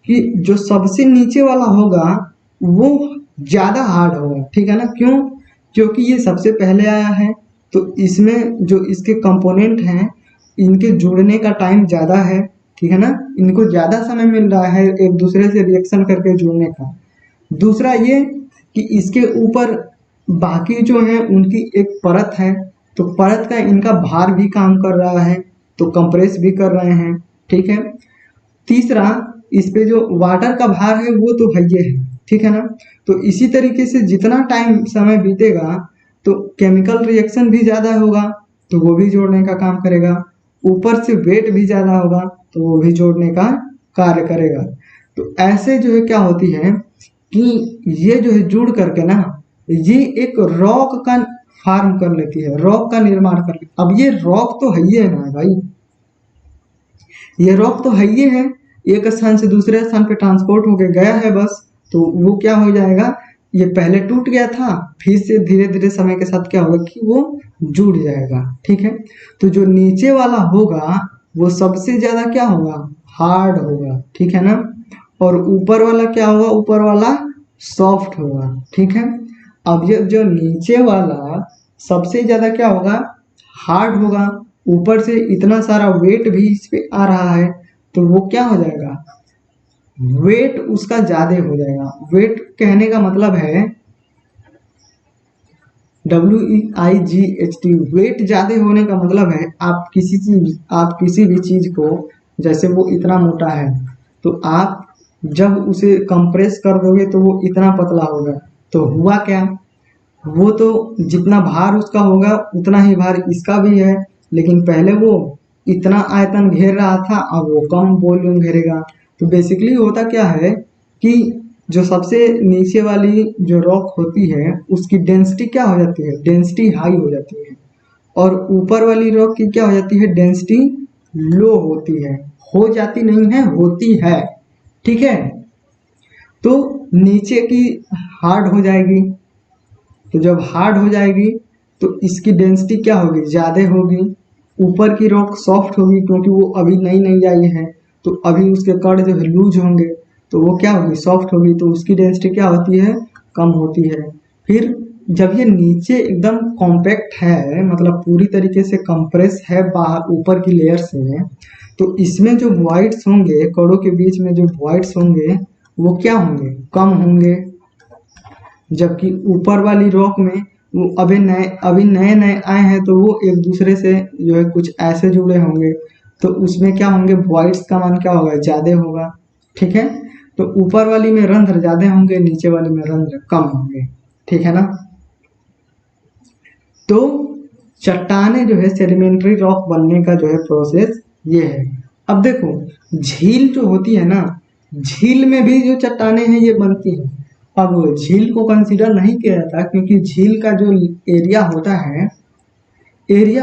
कि जो सबसे नीचे वाला होगा वो ज्यादा हार्ड होगा, ठीक है ना। क्यों, क्योंकि ये सबसे पहले आया है तो इसमें जो इसके कंपोनेंट हैं इनके जुड़ने का टाइम ज्यादा है, ठीक है ना, इनको ज्यादा समय मिल रहा है एक दूसरे से रिएक्शन करके जुड़ने का। दूसरा ये कि इसके ऊपर बाकी जो है उनकी एक परत है, तो परत का इनका भार भी काम कर रहा है, तो कंप्रेस भी कर रहे हैं, ठीक है। तीसरा, इस पे जो वाटर का भार है वो तो है ही है, ठीक है ना। तो इसी तरीके से जितना टाइम समय बीतेगा तो केमिकल रिएक्शन भी ज़्यादा होगा तो वो भी जोड़ने का काम करेगा, ऊपर से वेट भी ज़्यादा होगा तो वो भी जोड़ने का कार्य करेगा। तो ऐसे जो है क्या होती है कि ये जो है जुड़ करके ना ये एक रॉक का फार्म कर लेती है, रॉक का निर्माण कर लेती है। अब ये रॉक तो है ही है ना भाई, ये रॉक तो है ही है, एक स्थान से दूसरे स्थान पे ट्रांसपोर्ट होके गया है बस। तो वो क्या हो जाएगा, ये पहले टूट गया था फिर से धीरे धीरे समय के साथ क्या होगा कि वो जुड़ जाएगा, ठीक है। तो जो नीचे वाला होगा वो सबसे ज्यादा क्या होगा, हार्ड होगा, ठीक है ना। और ऊपर वाला क्या होगा, ऊपर वाला सॉफ्ट होगा, ठीक है। अब ये जो नीचे वाला सबसे ज्यादा क्या होगा, हार्ड होगा, ऊपर से इतना सारा वेट भी इस पे आ रहा है तो वो क्या हो जाएगा, वेट उसका ज्यादा हो जाएगा। वेट कहने का मतलब है WEIGHT, वेट ज्यादा होने का मतलब है आप किसी भी चीज को, जैसे वो इतना मोटा है तो आप जब उसे कंप्रेस कर दोगे तो वो इतना पतला होगा, तो हुआ क्या, वो तो जितना भार उसका होगा उतना ही भार इसका भी है, लेकिन पहले वो इतना आयतन घेर रहा था अब वो कम वॉल्यूम घेरेगा। तो बेसिकली होता क्या है कि जो सबसे नीचे वाली जो रॉक होती है उसकी डेंसिटी क्या हो जाती है, डेंसिटी हाई हो जाती है, और ऊपर वाली रॉक की क्या हो जाती है, डेंसिटी लो होती है, हो जाती नहीं है, होती है, ठीक है। तो नीचे की हार्ड हो जाएगी, तो जब हार्ड हो जाएगी तो इसकी डेंसिटी क्या होगी, ज़्यादा होगी। ऊपर की रॉक सॉफ्ट होगी क्योंकि वो अभी नई नई आई है तो अभी उसके कण जो है लूज होंगे तो वो क्या होगी, सॉफ्ट होगी, तो उसकी डेंसिटी क्या होती है, कम होती है। फिर जब ये नीचे एकदम कॉम्पैक्ट है, मतलब पूरी तरीके से कंप्रेस है बाहर ऊपर की लेयर से, तो इसमें जो वॉइड्स होंगे, कणों के बीच में जो वॉइड्स होंगे वो क्या होंगे, कम होंगे। जबकि ऊपर वाली रॉक में वो अभी नए नए आए हैं, तो वो एक दूसरे से जो है कुछ ऐसे जुड़े होंगे, तो उसमें क्या होंगे, वॉइड्स का मान क्या होगा, ज्यादा होगा। ठीक है, तो ऊपर वाली में रंध्र ज्यादा होंगे, नीचे वाली में रंध्र कम होंगे। ठीक है ना। तो चट्टाने जो है सेडिमेंट्री रॉक बनने का जो है प्रोसेस ये है। अब देखो, झील जो होती है ना, झील में भी जो चट्टाने हैं ये बनती हैं। अब झील को कंसीडर नहीं किया जाता, क्योंकि झील का जो एरिया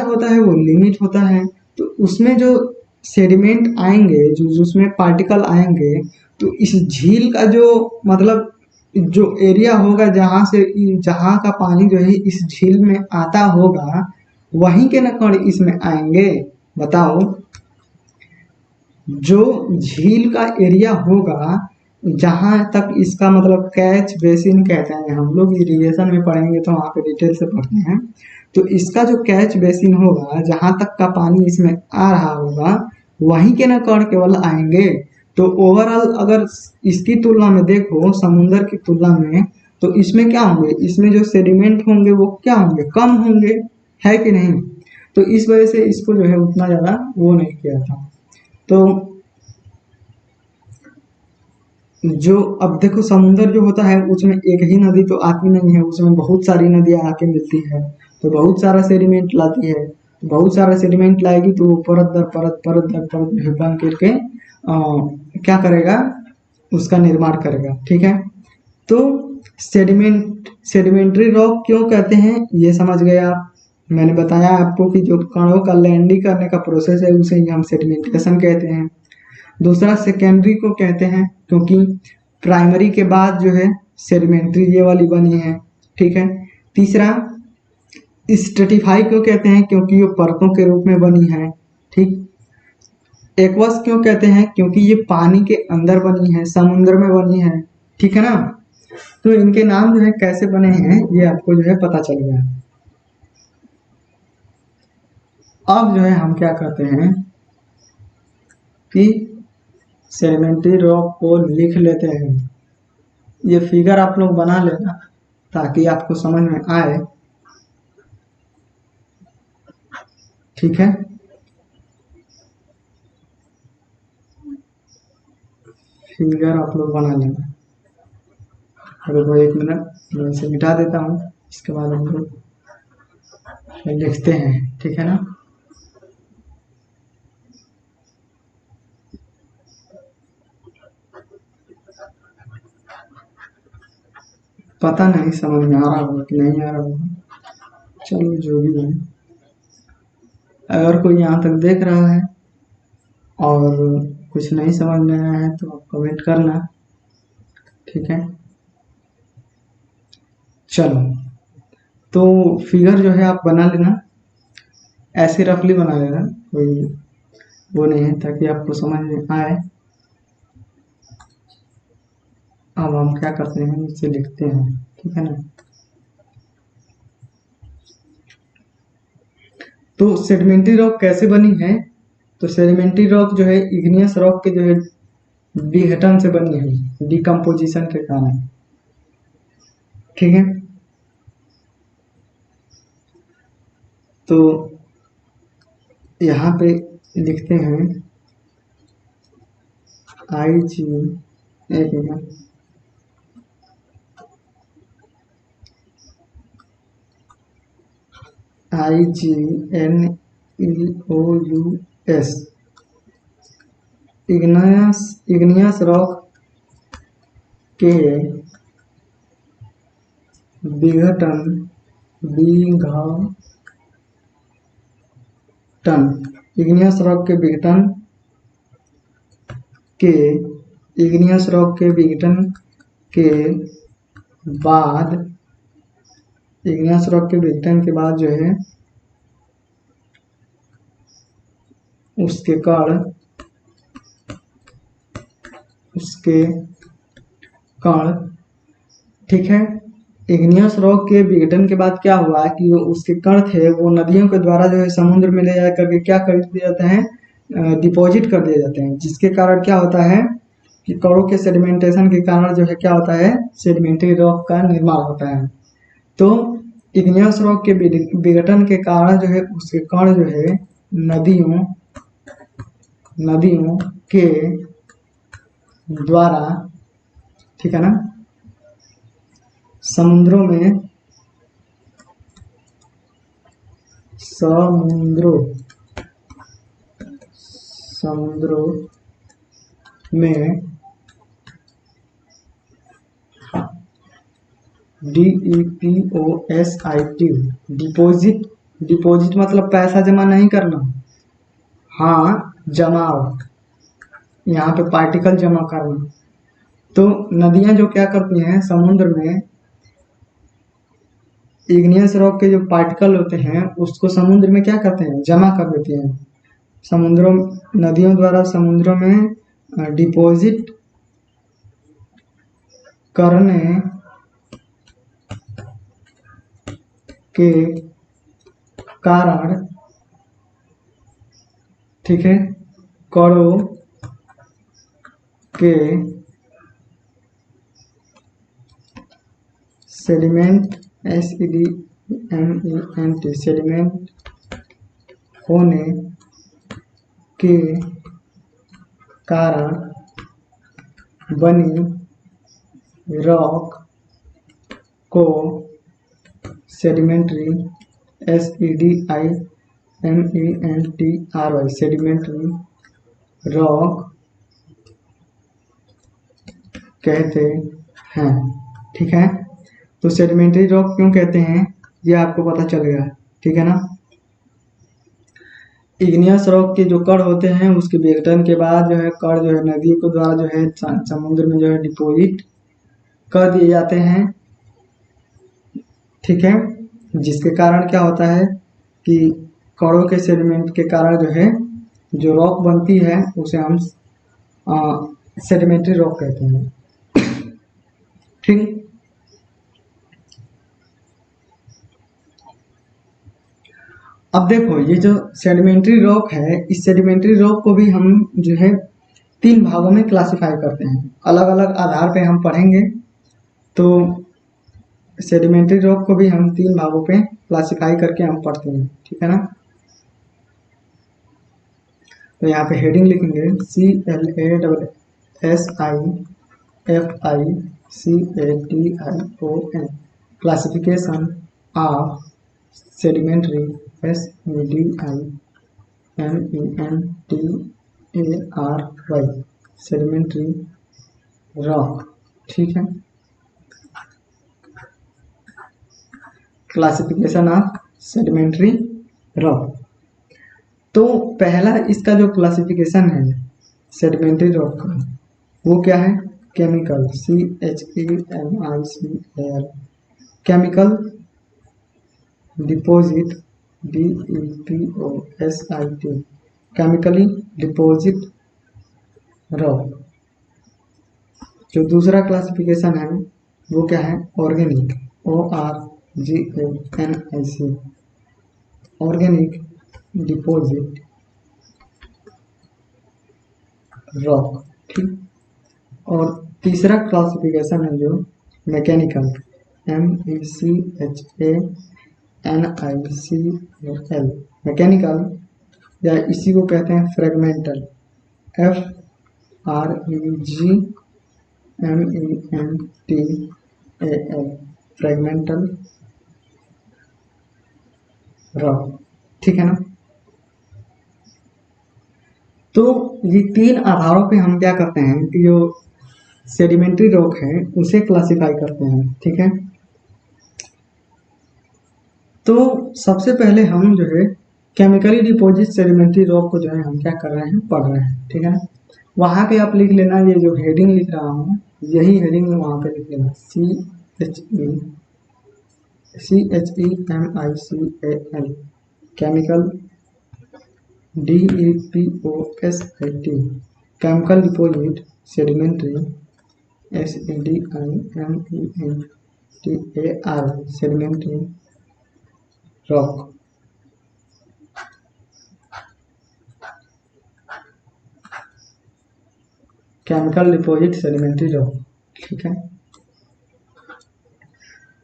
होता है वो लिमिट होता है। तो उसमें जो सेडिमेंट आएंगे, जो उसमें पार्टिकल आएंगे, तो इस झील का जो मतलब जो एरिया होगा, जहाँ का पानी जो है इस झील में आता होगा, वहीं के न कण इसमें आएंगे। बताओ, जो झील का एरिया होगा, जहां तक इसका मतलब कैच बेसिन कहते हैं, हम लोग इरिगेशन में पढ़ेंगे तो वहाँ पे डिटेल से पढ़ते हैं। तो इसका जो कैच बेसिन होगा, जहां तक का पानी इसमें आ रहा होगा, वहीं के न कण केवल आएंगे। तो ओवरऑल अगर इसकी तुलना में देखो, समुद्र की तुलना में, तो इसमें क्या होंगे, इसमें जो सेडिमेंट होंगे वो क्या होंगे, कम होंगे, है कि नहीं। तो इस वजह से इसको जो है उतना ज़्यादा वो नहीं किया था। तो जो अब देखो, समुंदर जो होता है उसमें एक ही नदी तो आती नहीं है, उसमें बहुत सारी नदियां आके मिलती है, तो बहुत सारा सेडिमेंट लाती है। तो बहुत सारा सेडिमेंट लाएगी तो वो परत दर परत, परत दर परत बन करके क्या करेगा, उसका निर्माण करेगा। ठीक है, तो सेडिमेंट्री रॉक क्यों कहते हैं ये समझ गए आप। मैंने बताया आपको कि जो कणों का लैंडिंग करने का प्रोसेस है उसे ही हम सेडिमेंटेशन कहते हैं। दूसरा सेकेंडरी को कहते हैं, क्योंकि प्राइमरी के बाद जो है सेडिमेंट्री ये वाली बनी है। ठीक है। तीसरा, स्ट्रेटिफाई क्यों कहते हैं, क्योंकि ये परतों के रूप में बनी है। ठीक। एक्वस क्यों कहते हैं, क्योंकि ये पानी के अंदर बनी है, समुद्र में बनी है। ठीक है ना। तो इनके नाम जो है कैसे बने हैं ये आपको जो है पता चल गया। अब जो है हम क्या करते हैं कि सेडिमेंट्री रॉक को लिख लेते हैं। ये फिगर आप लोग बना लेना ताकि आपको समझ में आए। ठीक है, फिगर आप लोग बना लेना। रुको एक मिनट, मैं इसे मिटा देता हूँ, इसके बाद हम लोग लिखते हैं। ठीक है ना। पता नहीं समझ में आ रहा होगा कि नहीं आ रहा होगा, चलो जो भी है। अगर कोई यहाँ तक देख रहा है और कुछ नहीं समझ में आया है तो आप कमेंट करना। ठीक है, चलो। तो फिगर जो है आप बना लेना, ऐसे रफली बना लेना, कोई वो नहीं है, ताकि आपको समझ में आए। अब हम क्या करते हैं, इसे लिखते हैं। ठीक है ना। तो सेडिमेंट्री रॉक कैसे बनी है, तो सेडिमेंट्री रॉक जो है इग्नियस रॉक के जो है विघटन से बनी है, डिकम्पोजिशन के कारण। ठीक है, तो यहाँ पे लिखते हैं IG, एक मिनट, IGNEOUS, इग्नियस रॉक के विघटन विघटन इग्नियस रॉक के विघटन के इग्नियस रॉक के विघटन के बाद इग्नियस रॉक के विघटन के बाद जो है उसके कण उसके कण, ठीक है, इग्नियस रॉक के विघटन के बाद क्या हुआ कि जो उसके कण थे वो नदियों के द्वारा जो है समुद्र में ले जा करके क्या कर दिए जाते हैं, डिपॉजिट कर दिए जाते हैं, जिसके कारण क्या होता है कि कणों के सेडिमेंटेशन के कारण जो है क्या होता है, सेडिमेंट्री रॉक का निर्माण होता है। तो इग्नियस रॉक के विघटन के कारण जो है उसके कण जो है नदियों नदियों के द्वारा, ठीक है ना, समुद्रों में समुद्रों में DEPOSIT, डिपॉजिट मतलब पैसा जमा नहीं करना, हाँ जमाव, यहाँ पे पार्टिकल जमा करना। तो नदियां जो क्या करती हैं समुद्र में, इग्नियस रॉक के जो पार्टिकल होते हैं उसको समुद्र में क्या करते हैं, जमा कर देती हैं, समुद्रों नदियों द्वारा समुद्रों में डिपॉजिट करने के कारण, ठीक है, कणों के सेडिमेंट SEDIMENT सेडिमेंट होने के कारण बनी रॉक को सेडिमेंट्री SEDIMENTRY सेडिमेंट्री रॉक कहते हैं, ठीक है। तो सेडिमेंट्री रॉक क्यों कहते हैं ये आपको पता चल गया, ठीक है ना। इग्नियस रॉक के जो कण होते हैं उसके विघटन के बाद जो है कण जो है नदियों के द्वारा जो है समुद्र में जो है डिपॉजिट कर दिए जाते हैं, ठीक है, जिसके कारण क्या होता है कि कणों के सेडिमेंट के कारण जो है जो रॉक बनती है उसे हम सेडिमेंट्री रॉक कहते हैं, ठीक। अब देखो ये जो सेडिमेंट्री रॉक है, इस सेडिमेंट्री रॉक को भी हम जो है 3 भागों में क्लासिफाई करते हैं, अलग अलग आधार पे हम पढ़ेंगे। तो सेडिमेंट्री रॉक को भी हम 3 भागों पे क्लासिफाई करके हम पढ़ते हैं, ठीक है ना। तो यहाँ पे हेडिंग लिखेंगे CLASSIFICATION, classification of sedimentary SEDIMENTARY sedimentary rock, ठीक है। Classification of sedimentary rock. तो पहला इसका जो क्लासिफिकेशन है सेडिमेंट्री रॉक का वो क्या है, chemical CHEMICAL, chemical deposit DEPOSIT, chemically deposit rock. जो दूसरा क्लासिफिकेशन है वो क्या है, organic ORGANIC, organic deposit rock, ठीक। और तीसरा क्लासिफिकेशन है जो मैकेनिकल MECHANICAL, मैकेनिकल, या इसी को कहते हैं फ्रेगमेंटल FREGMENTAL, फ्रेगमेंटल रॉक, ठीक है ना। तो ये 3 आधारों पे हम क्या करते हैं कि जो सेडिमेंट्री रॉक है उसे क्लासिफाई करते हैं, ठीक है। तो सबसे पहले हम जो है केमिकली डिपॉजिट सेडिमेंट्री रॉक को जो है हम क्या कर रहे हैं, पढ़ रहे हैं, ठीक है ना। वहाँ पे आप लिख लेना, ये जो हेडिंग लिख रहा हूँ यही हेडिंग वहाँ पे लिख लेना, CHEMICAL, chemical DEPOSIT, chemical deposit sedimentary SEDIMENTARY TAR sedimentary rock. Chemical deposit sedimentary rock, ठीक है।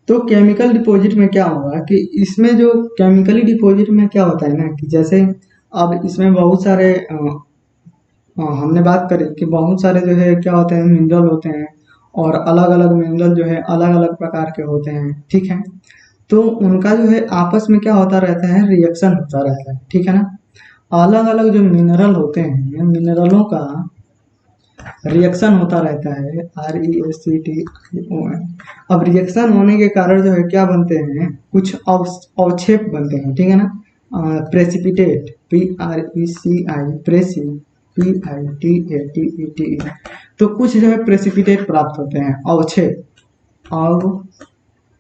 तो केमिकल डिपॉजिट में क्या होगा कि इसमें जो केमिकली डिपॉजिट में क्या होता है ना कि जैसे अब इसमें बहुत सारे हमने बात करी कि बहुत सारे जो है क्या होते हैं मिनरल होते हैं, और अलग अलग मिनरल जो है अलग अलग प्रकार के होते हैं, ठीक है। तो उनका जो है आपस में क्या होता रहता है, रिएक्शन होता रहता है, ठीक है ना। अलग अलग जो मिनरल होते हैं, मिनरलों का रिएक्शन होता रहता है, REACTION। अब रिएक्शन होने के कारण जो है क्या बनते हैं, कुछ अवक्षेप बनते हैं, ठीक है ना। Precipitate, PRECI, प्रेसी, PITATETE। तो कुछ जो है प्रेसिपिटेट प्राप्त होते हैं, अवक्षेप, अवक्षेप।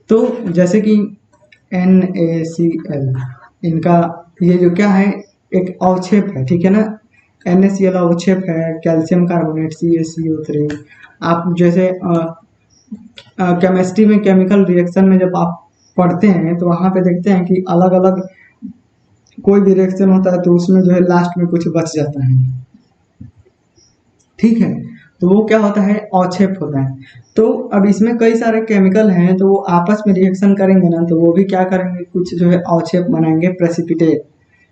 तो जैसे कि NaCl, इनका ये जो क्या है, एक अवक्षेप है, ठीक है ना। NaCl अवक्षेप है, कैल्शियम कार्बोनेट CaCO3। आप जैसे केमिस्ट्री में केमिकल रिएक्शन में जब आप पढ़ते हैं तो वहाँ पे देखते हैं कि अलग अलग कोई भी रिएक्शन होता है तो उसमें जो है लास्ट में कुछ बच जाता है, ठीक है। तो वो क्या होता है, अवक्षेप होता है। तो अब इसमें कई सारे केमिकल हैं तो वो आपस में रिएक्शन करेंगे ना, तो वो भी क्या करेंगे, कुछ जो है अवक्षेप बनाएंगे, प्रेसिपिटेट,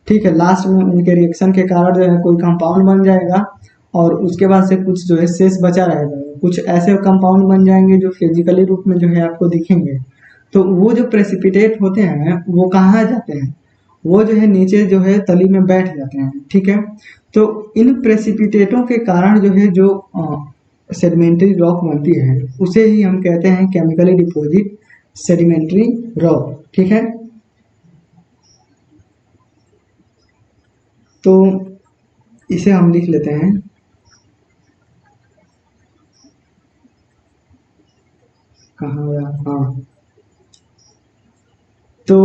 ठीक है। लास्ट में उनके रिएक्शन के कारण जो है कोई कंपाउंड बन जाएगा, और उसके बाद से कुछ जो है शेष बचा रहेगा, कुछ ऐसे कंपाउंड बन जाएंगे जो फिजिकली रूप में जो है आपको दिखेंगे। तो वो जो प्रेसिपिटेट होते हैं वो कहाँ जाते हैं, वो जो है नीचे जो है तली में बैठ जाते हैं, ठीक है। तो इन प्रेसिपिटेटों के कारण जो है जो सेडिमेंट्री रॉक बनती है उसे ही हम कहते हैं केमिकली डिपॉजिट सेडिमेंट्री रॉक, ठीक है। तो इसे हम लिख लेते हैं, कहाँ गया, हाँ। तो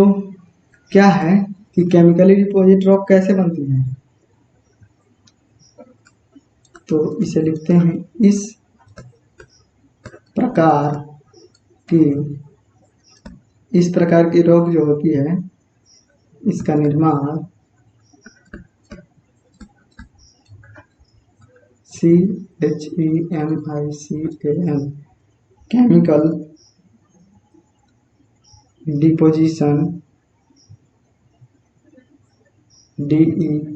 क्या है कि केमिकली डिपॉजिट रॉक कैसे बनती है, तो इसे लिखते हैं इस प्रकार की, इस प्रकार की रॉक जो होती है इसका निर्माण CHEMICAN chemical deposition DEPOSITION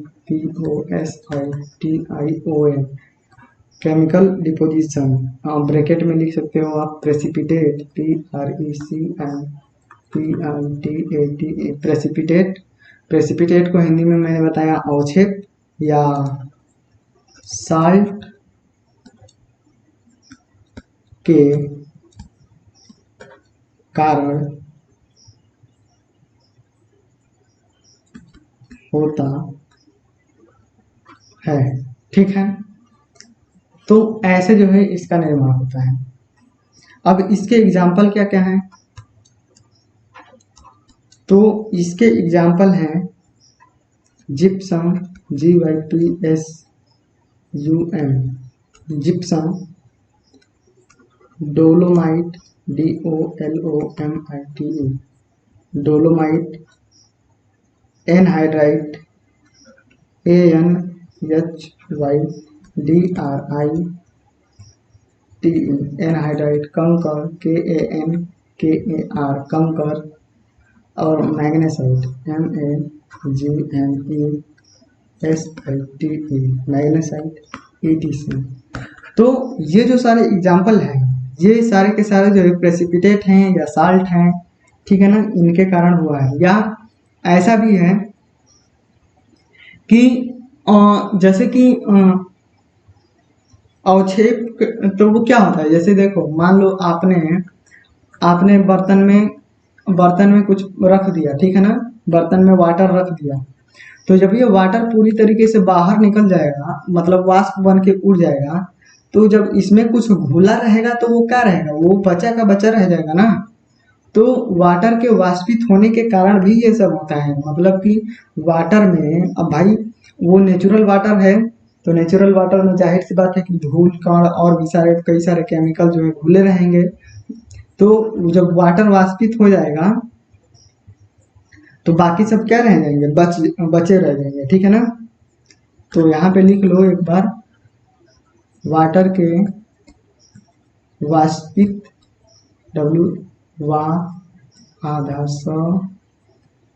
chemical deposition, bracket में लिख सकते हो आप प्रेसिपिटेट, PRECIPITATE प्रेसिपिटेट। प्रेसिपिटेट को हिंदी में मैंने बताया अवक्षेप या साल्ट के कारण होता है, ठीक है। तो ऐसे जो है इसका निर्माण होता है। अब इसके एग्जाम्पल क्या क्या हैं, तो इसके एग्जाम्पल हैं gypsum, GYPSUM, gypsum, dolomite, DOLOMITE, dolomite, anhydrite, ANHYDRITE, anhydrite, कंकर, KANKAR, कंकर, और मैग्नेसाइट, MAGNESITE, मैग्नेसाइट, ETC। तो ये जो सारे एग्जाम्पल हैं ये सारे के सारे जो है प्रेसिपिटेट हैं या साल्ट हैं, ठीक है ना, इनके कारण हुआ है। या ऐसा भी है कि जैसे कि अवक्षेप, तो वो क्या होता है, जैसे देखो मान लो आपने बर्तन में कुछ रख दिया, ठीक है ना, बर्तन में वाटर रख दिया। तो जब ये वाटर पूरी तरीके से बाहर निकल जाएगा, मतलब वाष्प बन के उड़ जाएगा, तो जब इसमें कुछ घुला रहेगा तो वो क्या रहेगा, वो बचा का बचा रह जाएगा ना। तो वाटर के वाष्पित होने के कारण भी ये सब होता है, मतलब कि वाटर में, अब भाई वो नेचुरल वाटर है तो नेचुरल वाटर में जाहिर सी बात है कि धूल कण और भी सारे कई सारे केमिकल जो है घुले रहेंगे। तो जब वाटर वाष्पित हो जाएगा तो बाकी सब क्या रह जाएंगे, बचे रह जाएंगे, ठीक है ना। तो यहाँ पे लिख लो एक बार, वाटर के वाष्पित W वा आधा स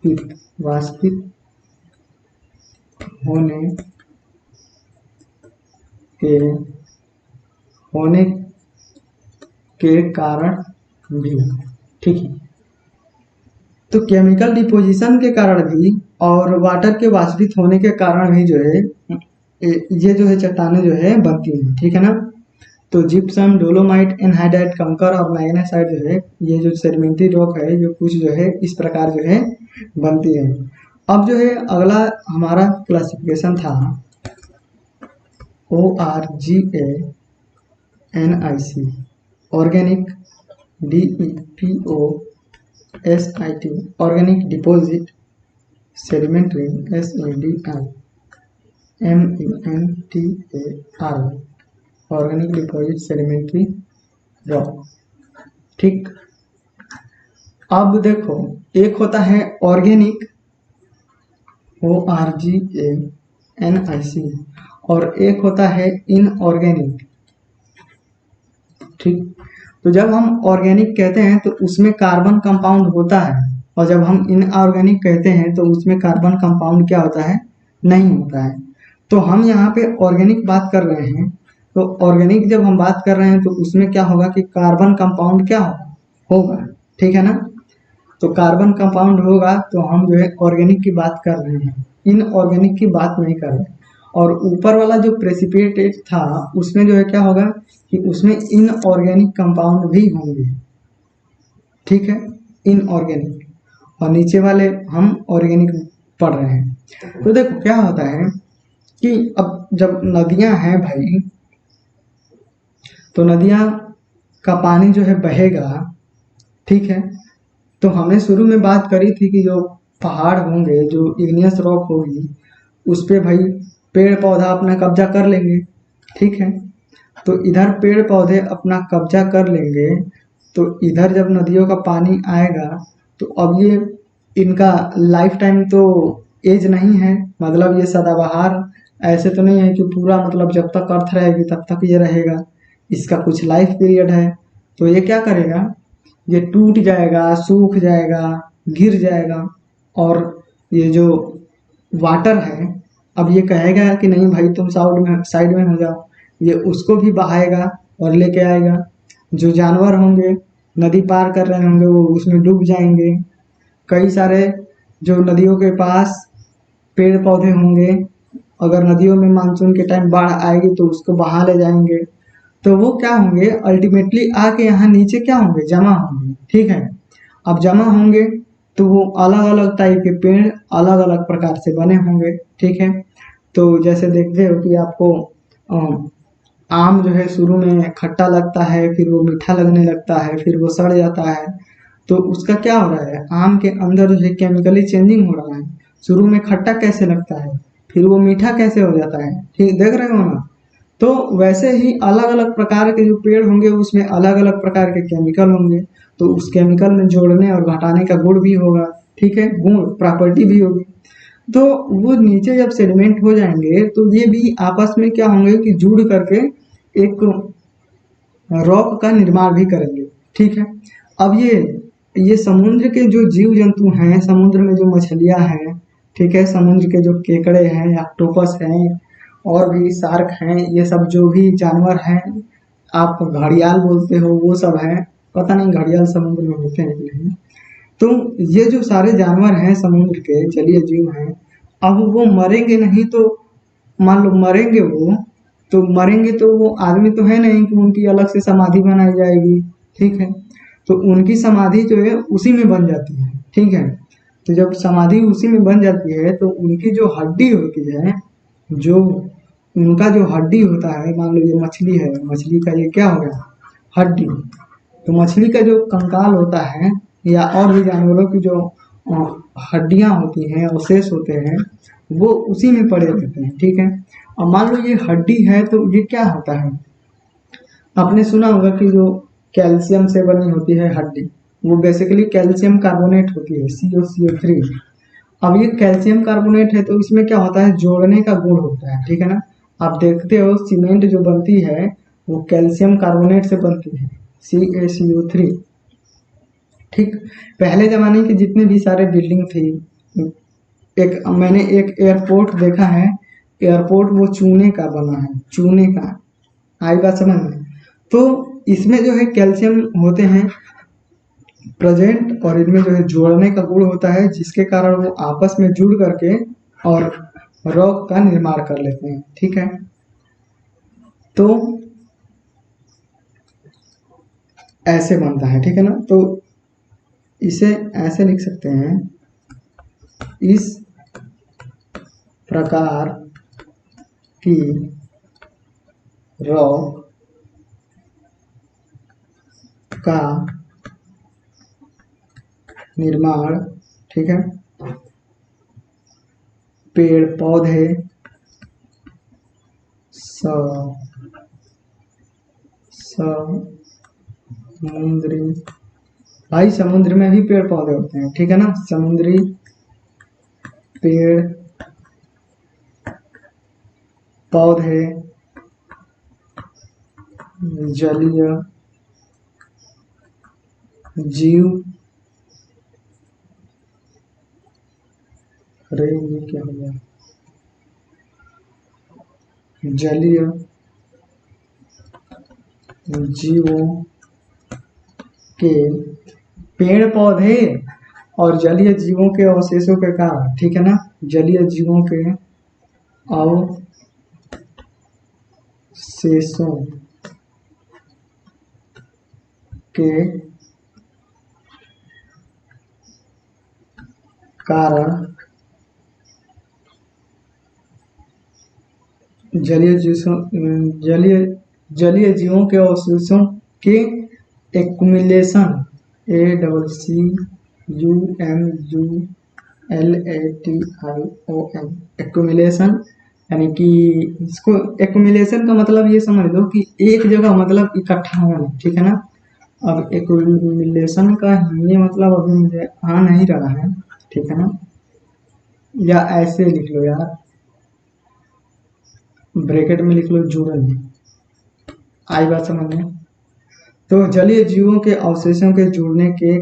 पित वाष्पित होने के कारण भी, ठीक है। तो केमिकल डिपोजिशन के कारण भी और वाटर के वाष्पित होने के कारण भी जो है ये जो है चट्टानें जो है बनती हैं, ठीक है ना। तो जिप्सम, डोलोमाइट, एनहाइड्राइट, कंकर और मैग्नेसाइट जो है, ये जो सेडिमेंट्री रॉक है, जो कुछ जो है इस प्रकार जो है बनती है। अब जो है अगला हमारा क्लासिफिकेशन था ORGANIC, organic, DEPOSIT, organic deposit, sedimentary, SEDIMENTAR, organic deposit sedimentary rock, ठीक। अब देखो, एक होता है ऑर्गेनिक ORGANIC और एक होता है इनऑर्गेनिक, ठीक। तो जब हम ऑर्गेनिक कहते हैं तो उसमें कार्बन कंपाउंड होता है, और जब हम इनऑर्गेनिक कहते हैं तो उसमें कार्बन कंपाउंड क्या होता है, नहीं होता है। तो हम यहाँ पे ऑर्गेनिक बात कर रहे हैं, तो ऑर्गेनिक जब हम बात कर रहे हैं तो उसमें क्या होगा कि कार्बन कंपाउंड क्या होगा, ठीक है ना। तो कार्बन कंपाउंड होगा तो हम जो है ऑर्गेनिक की बात कर रहे हैं, इनऑर्गेनिक की बात नहीं कर रहे। और ऊपर वाला जो प्रेसिपिटेट था उसमें जो है क्या होगा कि उसमें इनऑर्गेनिक कंपाउंड भी होंगे, ठीक है, इनऑर्गेनिक, और नीचे वाले हम ऑर्गेनिक पढ़ रहे हैं। तो देखो क्या होता है कि अब जब नदियां हैं भाई, तो नदियां का पानी जो है बहेगा, ठीक है। तो हमने शुरू में बात करी थी कि जो पहाड़ होंगे, जो इग्नियस रॉक होगी, उस पे भाई पेड़ पौधा अपना कब्जा कर लेंगे, ठीक है। तो इधर पेड़ पौधे अपना कब्जा कर लेंगे, तो इधर जब नदियों का पानी आएगा तो अब ये इनका लाइफ टाइम तो एज नहीं है, मतलब ये सदाबहार ऐसे तो नहीं है कि पूरा मतलब जब तक अर्थ रहेगी तब तक ये रहेगा, इसका कुछ लाइफ पीरियड है। तो ये क्या करेगा, ये टूट जाएगा, सूख जाएगा, गिर जाएगा, और ये जो वाटर है अब ये कहेगा कि नहीं भाई तुम साइड में हो जाओ, ये उसको भी बहाएगा और लेके आएगा। जो जानवर होंगे नदी पार कर रहे होंगे वो उसमें डूब जाएंगे। कई सारे जो नदियों के पास पेड़ पौधे होंगे, अगर नदियों में मानसून के टाइम बाढ़ आएगी तो उसको बहा ले जाएंगे, तो वो क्या होंगे अल्टीमेटली आके यहाँ नीचे क्या होंगे, जमा होंगे, ठीक है। अब जमा होंगे तो वो अलग अलग टाइप के पेड़ अलग अलग प्रकार से बने होंगे, ठीक है। तो जैसे देखते हो कि आपको आम जो है शुरू में खट्टा लगता है, फिर वो मीठा लगने लगता है, फिर वो सड़ जाता है। तो उसका क्या हो रहा है, आम के अंदर जो है केमिकली चेंजिंग हो रहा है। शुरू में खट्टा कैसे लगता है, फिर वो मीठा कैसे हो जाता है, ठीक देख रहे हो ना। तो वैसे ही अलग अलग प्रकार के जो पेड़ होंगे उसमें अलग अलग प्रकार के केमिकल होंगे, तो उस केमिकल में जोड़ने और घटाने का गुण भी होगा, ठीक है, गुण प्रॉपर्टी भी होगी। तो वो नीचे जब सेडिमेंट हो जाएंगे तो ये भी आपस में क्या होंगे कि जुड़ करके एक रॉक का निर्माण भी करेंगे, ठीक है। अब ये समुद्र के जो जीव जंतु हैं, समुद्र में जो मछलियां हैं, ठीक है, समुद्र के जो केकड़े हैं, ऑक्टोपस हैं, और भी शार्क हैं, ये सब जो भी जानवर हैं, आप घड़ियाल बोलते हो वो सब हैं, पता नहीं घड़ियाल समुद्र में होते हैं कि नहीं। तो ये जो सारे जानवर हैं समुद्र के जलीय जीव हैं, अब वो मरेंगे नहीं तो मान लो मरेंगे तो वो आदमी तो है नहीं कि उनकी अलग से समाधि बनाई जाएगी, ठीक है। तो उनकी समाधि जो है उसी में बन जाती है, ठीक है। तो जब समाधि उसी में बन जाती है तो उनकी जो हड्डी होती है, जो उनका जो हड्डी होता है, मान लो ये मछली है, मछली का ये क्या हो गया, हड्डी। तो मछली का जो कंकाल होता है या और भी जानवरों की जो हड्डियां होती हैं, अवशेष होते हैं, वो उसी में पड़े रहते हैं, ठीक है। और मान लो ये हड्डी है तो ये क्या होता है, आपने सुना होगा कि जो कैल्शियम से बनी होती है हड्डी, वो बेसिकली कैल्शियम कार्बोनेट होती है CuCO3। अब ये कैल्शियम कार्बोनेट है तो इसमें क्या होता है, जोड़ने का गुण होता है, ठीक है ना। आप देखते हो सीमेंट जो बनती है वो कैल्शियम कार्बोनेट से बनती है, CaCO3। ठीक, पहले जमाने की जितने भी सारे बिल्डिंग थी, एक मैंने एक एयरपोर्ट देखा है, एयरपोर्ट वो चूने का बना है, चूने का, आई बात समझ में। तो इसमें जो है कैल्शियम होते हैं प्रेजेंट, और इनमें जो है जोड़ने का गुण होता है, जिसके कारण वो आपस में जुड़ करके और रॉक का निर्माण कर लेते हैं, ठीक है। तो ऐसे बनता है, ठीक है ना। तो इसे ऐसे लिख सकते हैं, इस प्रकार की रॉक का निर्माण, ठीक है, पेड़ पौधे समुद्री, भाई समुद्र में भी पेड़ पौधे होते हैं, ठीक है ना, समुद्री पेड़ पौधे, जलीय जीव, अरे ये क्या हो गया, जलीय जीवों के, पेड़ पौधे और जलीय जीवों के अवशेषों के कारण, ठीक है ना, जलीय जीवों के अवशेषों के कारण जलीय जीवों के अवशेषों के एक्युमुलेशन, ACCUMULATION, एक्युमुलेशन, यानी कि इसको एक्युमुलेशन का मतलब ये समझ लो कि एक जगह मतलब इकट्ठा होना, ठीक है ना। अब एक्युमुलेशन का हिंदी मतलब अभी मुझे आ नहीं रहा है, ठीक है ना, या ऐसे लिख लो यार, ब्रैकेट में लिख लो जुड़न, आई बात समझ में। तो जलीय जीवों के अवशेषों के जुड़ने के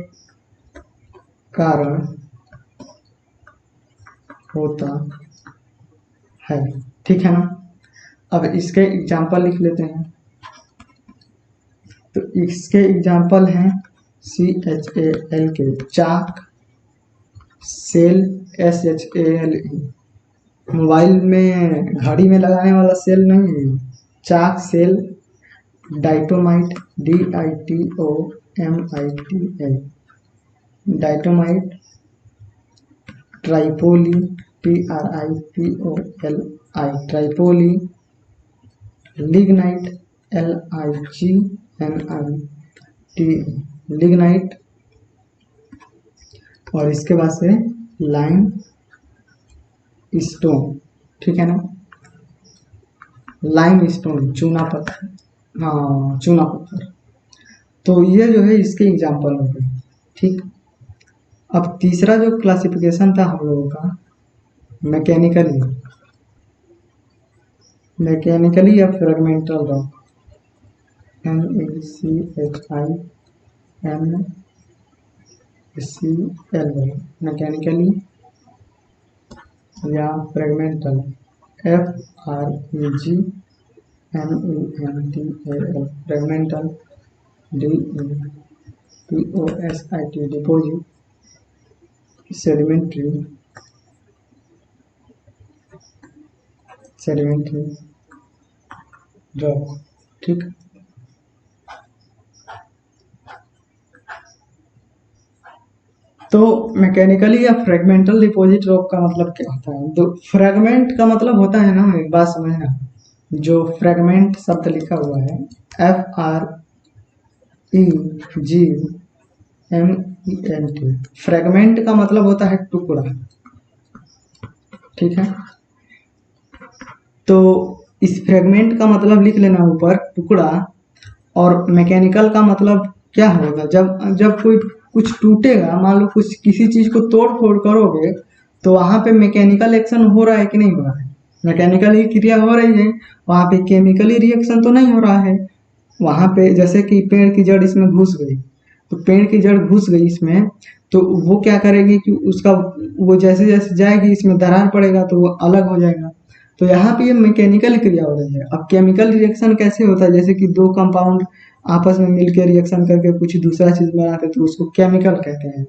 कारण होता है, ठीक है ना। अब इसके एग्जाम्पल लिख लेते हैं। तो इसके एग्जाम्पल हैं CHAL के चाक, सेल SHALE, मोबाइल में घड़ी में लगाने वाला सेल नहीं है, chalk cell, diatomite DITOMITL, diatomite, tripoli TRIPOLI, tripoli, lignite LIGNITE, lignite, और इसके बाद से लाइम स्टोन, ठीक है ना, लाइम स्टोन, चूना पत्थर, हाँ चूना पत्थर। तो ये जो है इसके एग्जाम्पल हो गए, ठीक। अब तीसरा जो क्लासिफिकेशन था हम लोगों का, मैकेनिकली या फ्रेगमेंटल रॉक, MACHIMCL, मैकेनिकली या fragmental, FREGMENTAL, fragmental, DEPOSIT, deposit, sedimentary rock, ठीक। तो मैकेनिकली या फ्रेगमेंटल डिपॉजिट रॉक का मतलब क्या होता है। तो फ्रेगमेंट का मतलब होता है ना, एक बात समझना, जो फ्रेगमेंट शब्द लिखा हुआ है FREGMENT, फ्रेगमेंट का मतलब होता है टुकड़ा, ठीक है। तो इस फ्रेगमेंट का मतलब लिख लेना ऊपर, टुकड़ा, और मैकेनिकल का मतलब क्या होगा, जब जब कोई कुछ टूटेगा, मान लो कुछ किसी चीज को तोड़ फोड़ करोगे तो वहां पे मैकेनिकल एक्शन हो रहा है कि नहीं हो रहा है, मैकेनिकल ही क्रिया हो रही है, वहां पे केमिकली रिएक्शन तो नहीं हो रहा है। वहां पे जैसे कि पेड़ की जड़ इसमें घुस गई, तो पेड़ की जड़ घुस गई इसमें, तो वो क्या करेगी कि उसका वो जैसे जैसे जाएगी इसमें दरार पड़ेगा तो वो अलग हो जाएगा। तो यहाँ पे ये मैकेनिकल क्रिया हो रही है। अब केमिकल रिएक्शन कैसे होता है, जैसे कि दो कंपाउंड आपस में मिलकर रिएक्शन करके कुछ दूसरा चीज बनाते हैं तो उसको केमिकल कहते हैं।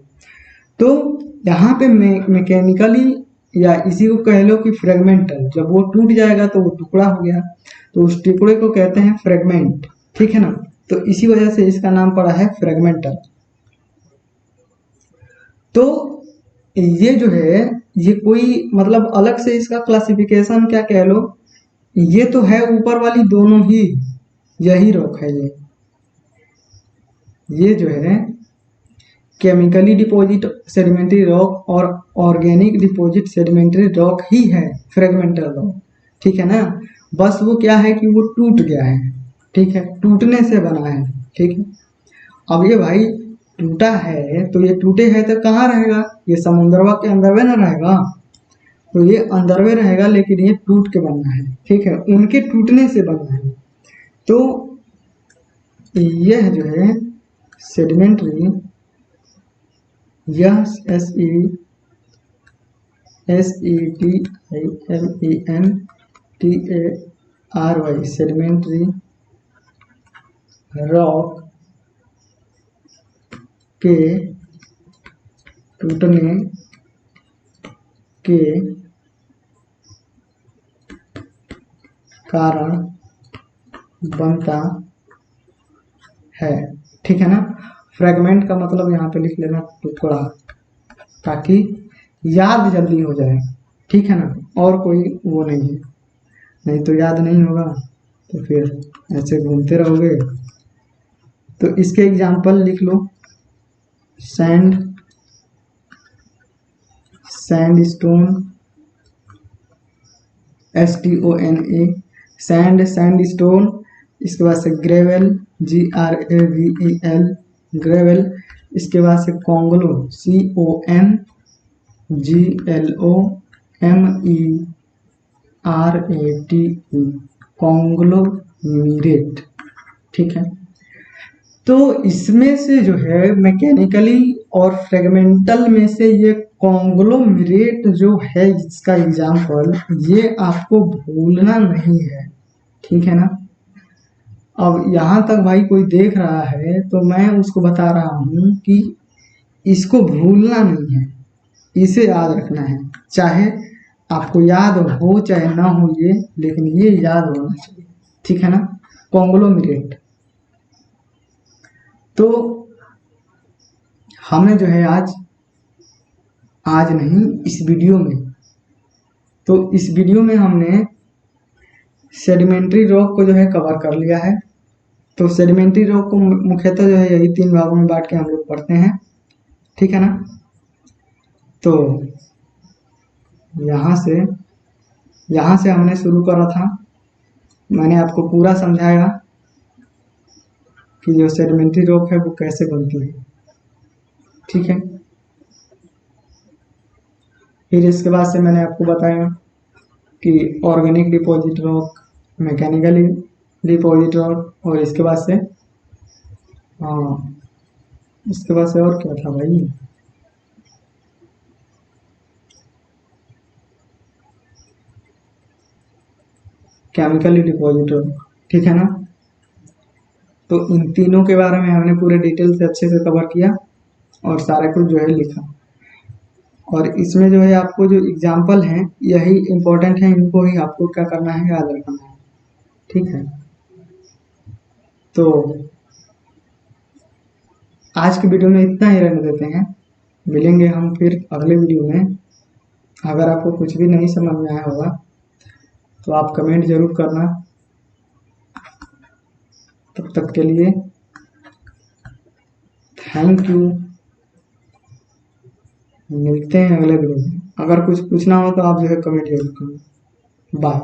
तो यहाँ पे मैकेनिकली या इसी को कह लो कि फ्रेगमेंटल, जब वो टूट जाएगा तो वो टुकड़ा हो गया, तो उस टुकड़े को कहते हैं फ्रेगमेंट, ठीक है ना। तो इसी वजह से इसका नाम पड़ा है फ्रेगमेंटल। तो ये जो है, ये कोई मतलब अलग से इसका क्लासिफिकेशन क्या कह लो, ये तो है ऊपर वाली दोनों ही, यही रॉक है ये जो है केमिकली डिपॉजिट सेडिमेंट्री रॉक और ऑर्गेनिक डिपॉजिट सेडिमेंट्री रॉक ही है फ्रेगमेंटल रॉक, ठीक है ना। बस वो क्या है कि वो टूट गया है, ठीक है, टूटने से बना है, ठीक है। अब ये भाई टूटा है तो ये टूटे है तो कहाँ रहेगा, ये समुद्रवा के अंदर में ना रहेगा, तो ये अंदर में रहेगा, लेकिन ये टूट के बनना है, ठीक है, उनके टूटने से बनना है। तो यह जो है सेडिमेंट्री, यह SEDIMENTARY सेडिमेंट्री रॉक के टूटने के कारण बनता है, ठीक है ना। फ्रेगमेंट का मतलब यहाँ पे लिख लेना टुकड़ा, ताकि याद जल्दी हो जाए, ठीक है ना, और कोई वो नहीं है, नहीं तो याद नहीं होगा तो फिर ऐसे घूमते रहोगे। तो इसके एग्जाम्पल लिख लो, सैंडस्टोन STONA सैंडस्टोन, इसके बाद से ग्रेवल GRAVEL ग्रेवल, इसके बाद से कॉन्गलो CONGLOMERATE कॉन्ग्लोमीरेट, ठीक है। तो इसमें से जो है मैकेनिकली और फ्रेगमेंटल में से ये कॉन्ग्लोमरेट जो है इसका एग्जाम्पल, ये आपको भूलना नहीं है, ठीक है ना। अब यहाँ तक भाई कोई देख रहा है तो मैं उसको बता रहा हूँ कि इसको भूलना नहीं है, इसे याद रखना है, चाहे आपको याद हो चाहे ना हो ये, लेकिन ये याद होना चाहिए, ठीक है ना, कॉन्ग्लोमरेट। तो हमने जो है आज नहीं इस वीडियो में, तो इस वीडियो में हमने सेडिमेंट्री रॉक को जो है कवर कर लिया है। तो सेडिमेंट्री रॉक को मुख्यतः जो है यही 3 भागों में बांट के हम लोग पढ़ते हैं, ठीक है ना। तो यहाँ से हमने शुरू करा था, मैंने आपको पूरा समझाया कि जो सेडिमेंट्री रॉक है वो कैसे बनती है, ठीक है। फिर इसके बाद से मैंने आपको बताया कि organic deposit rock, mechanically deposit rock, और इसके बाद से और क्या था भाई, केमिकली डिपॉजिट रॉक, ठीक है ना। तो इन तीनों के बारे में हमने पूरे डिटेल से अच्छे से कवर किया और सारा कुछ जो है लिखा, और इसमें जो है आपको जो एग्जाम्पल हैं यही इम्पोर्टेंट है, इनको ही आपको क्या करना है, याद रखना है, ठीक है। तो आज की वीडियो में इतना ही रहने देते हैं, मिलेंगे हम फिर अगले वीडियो में। अगर आपको कुछ भी नहीं समझ में आया होगा तो आप कमेंट जरूर करना। तब तक के लिए थैंक यू, मिलते हैं अगले वीडियो में। अगर कुछ पूछना हो तो आप जो है कमेंट जरूर करना। बाय।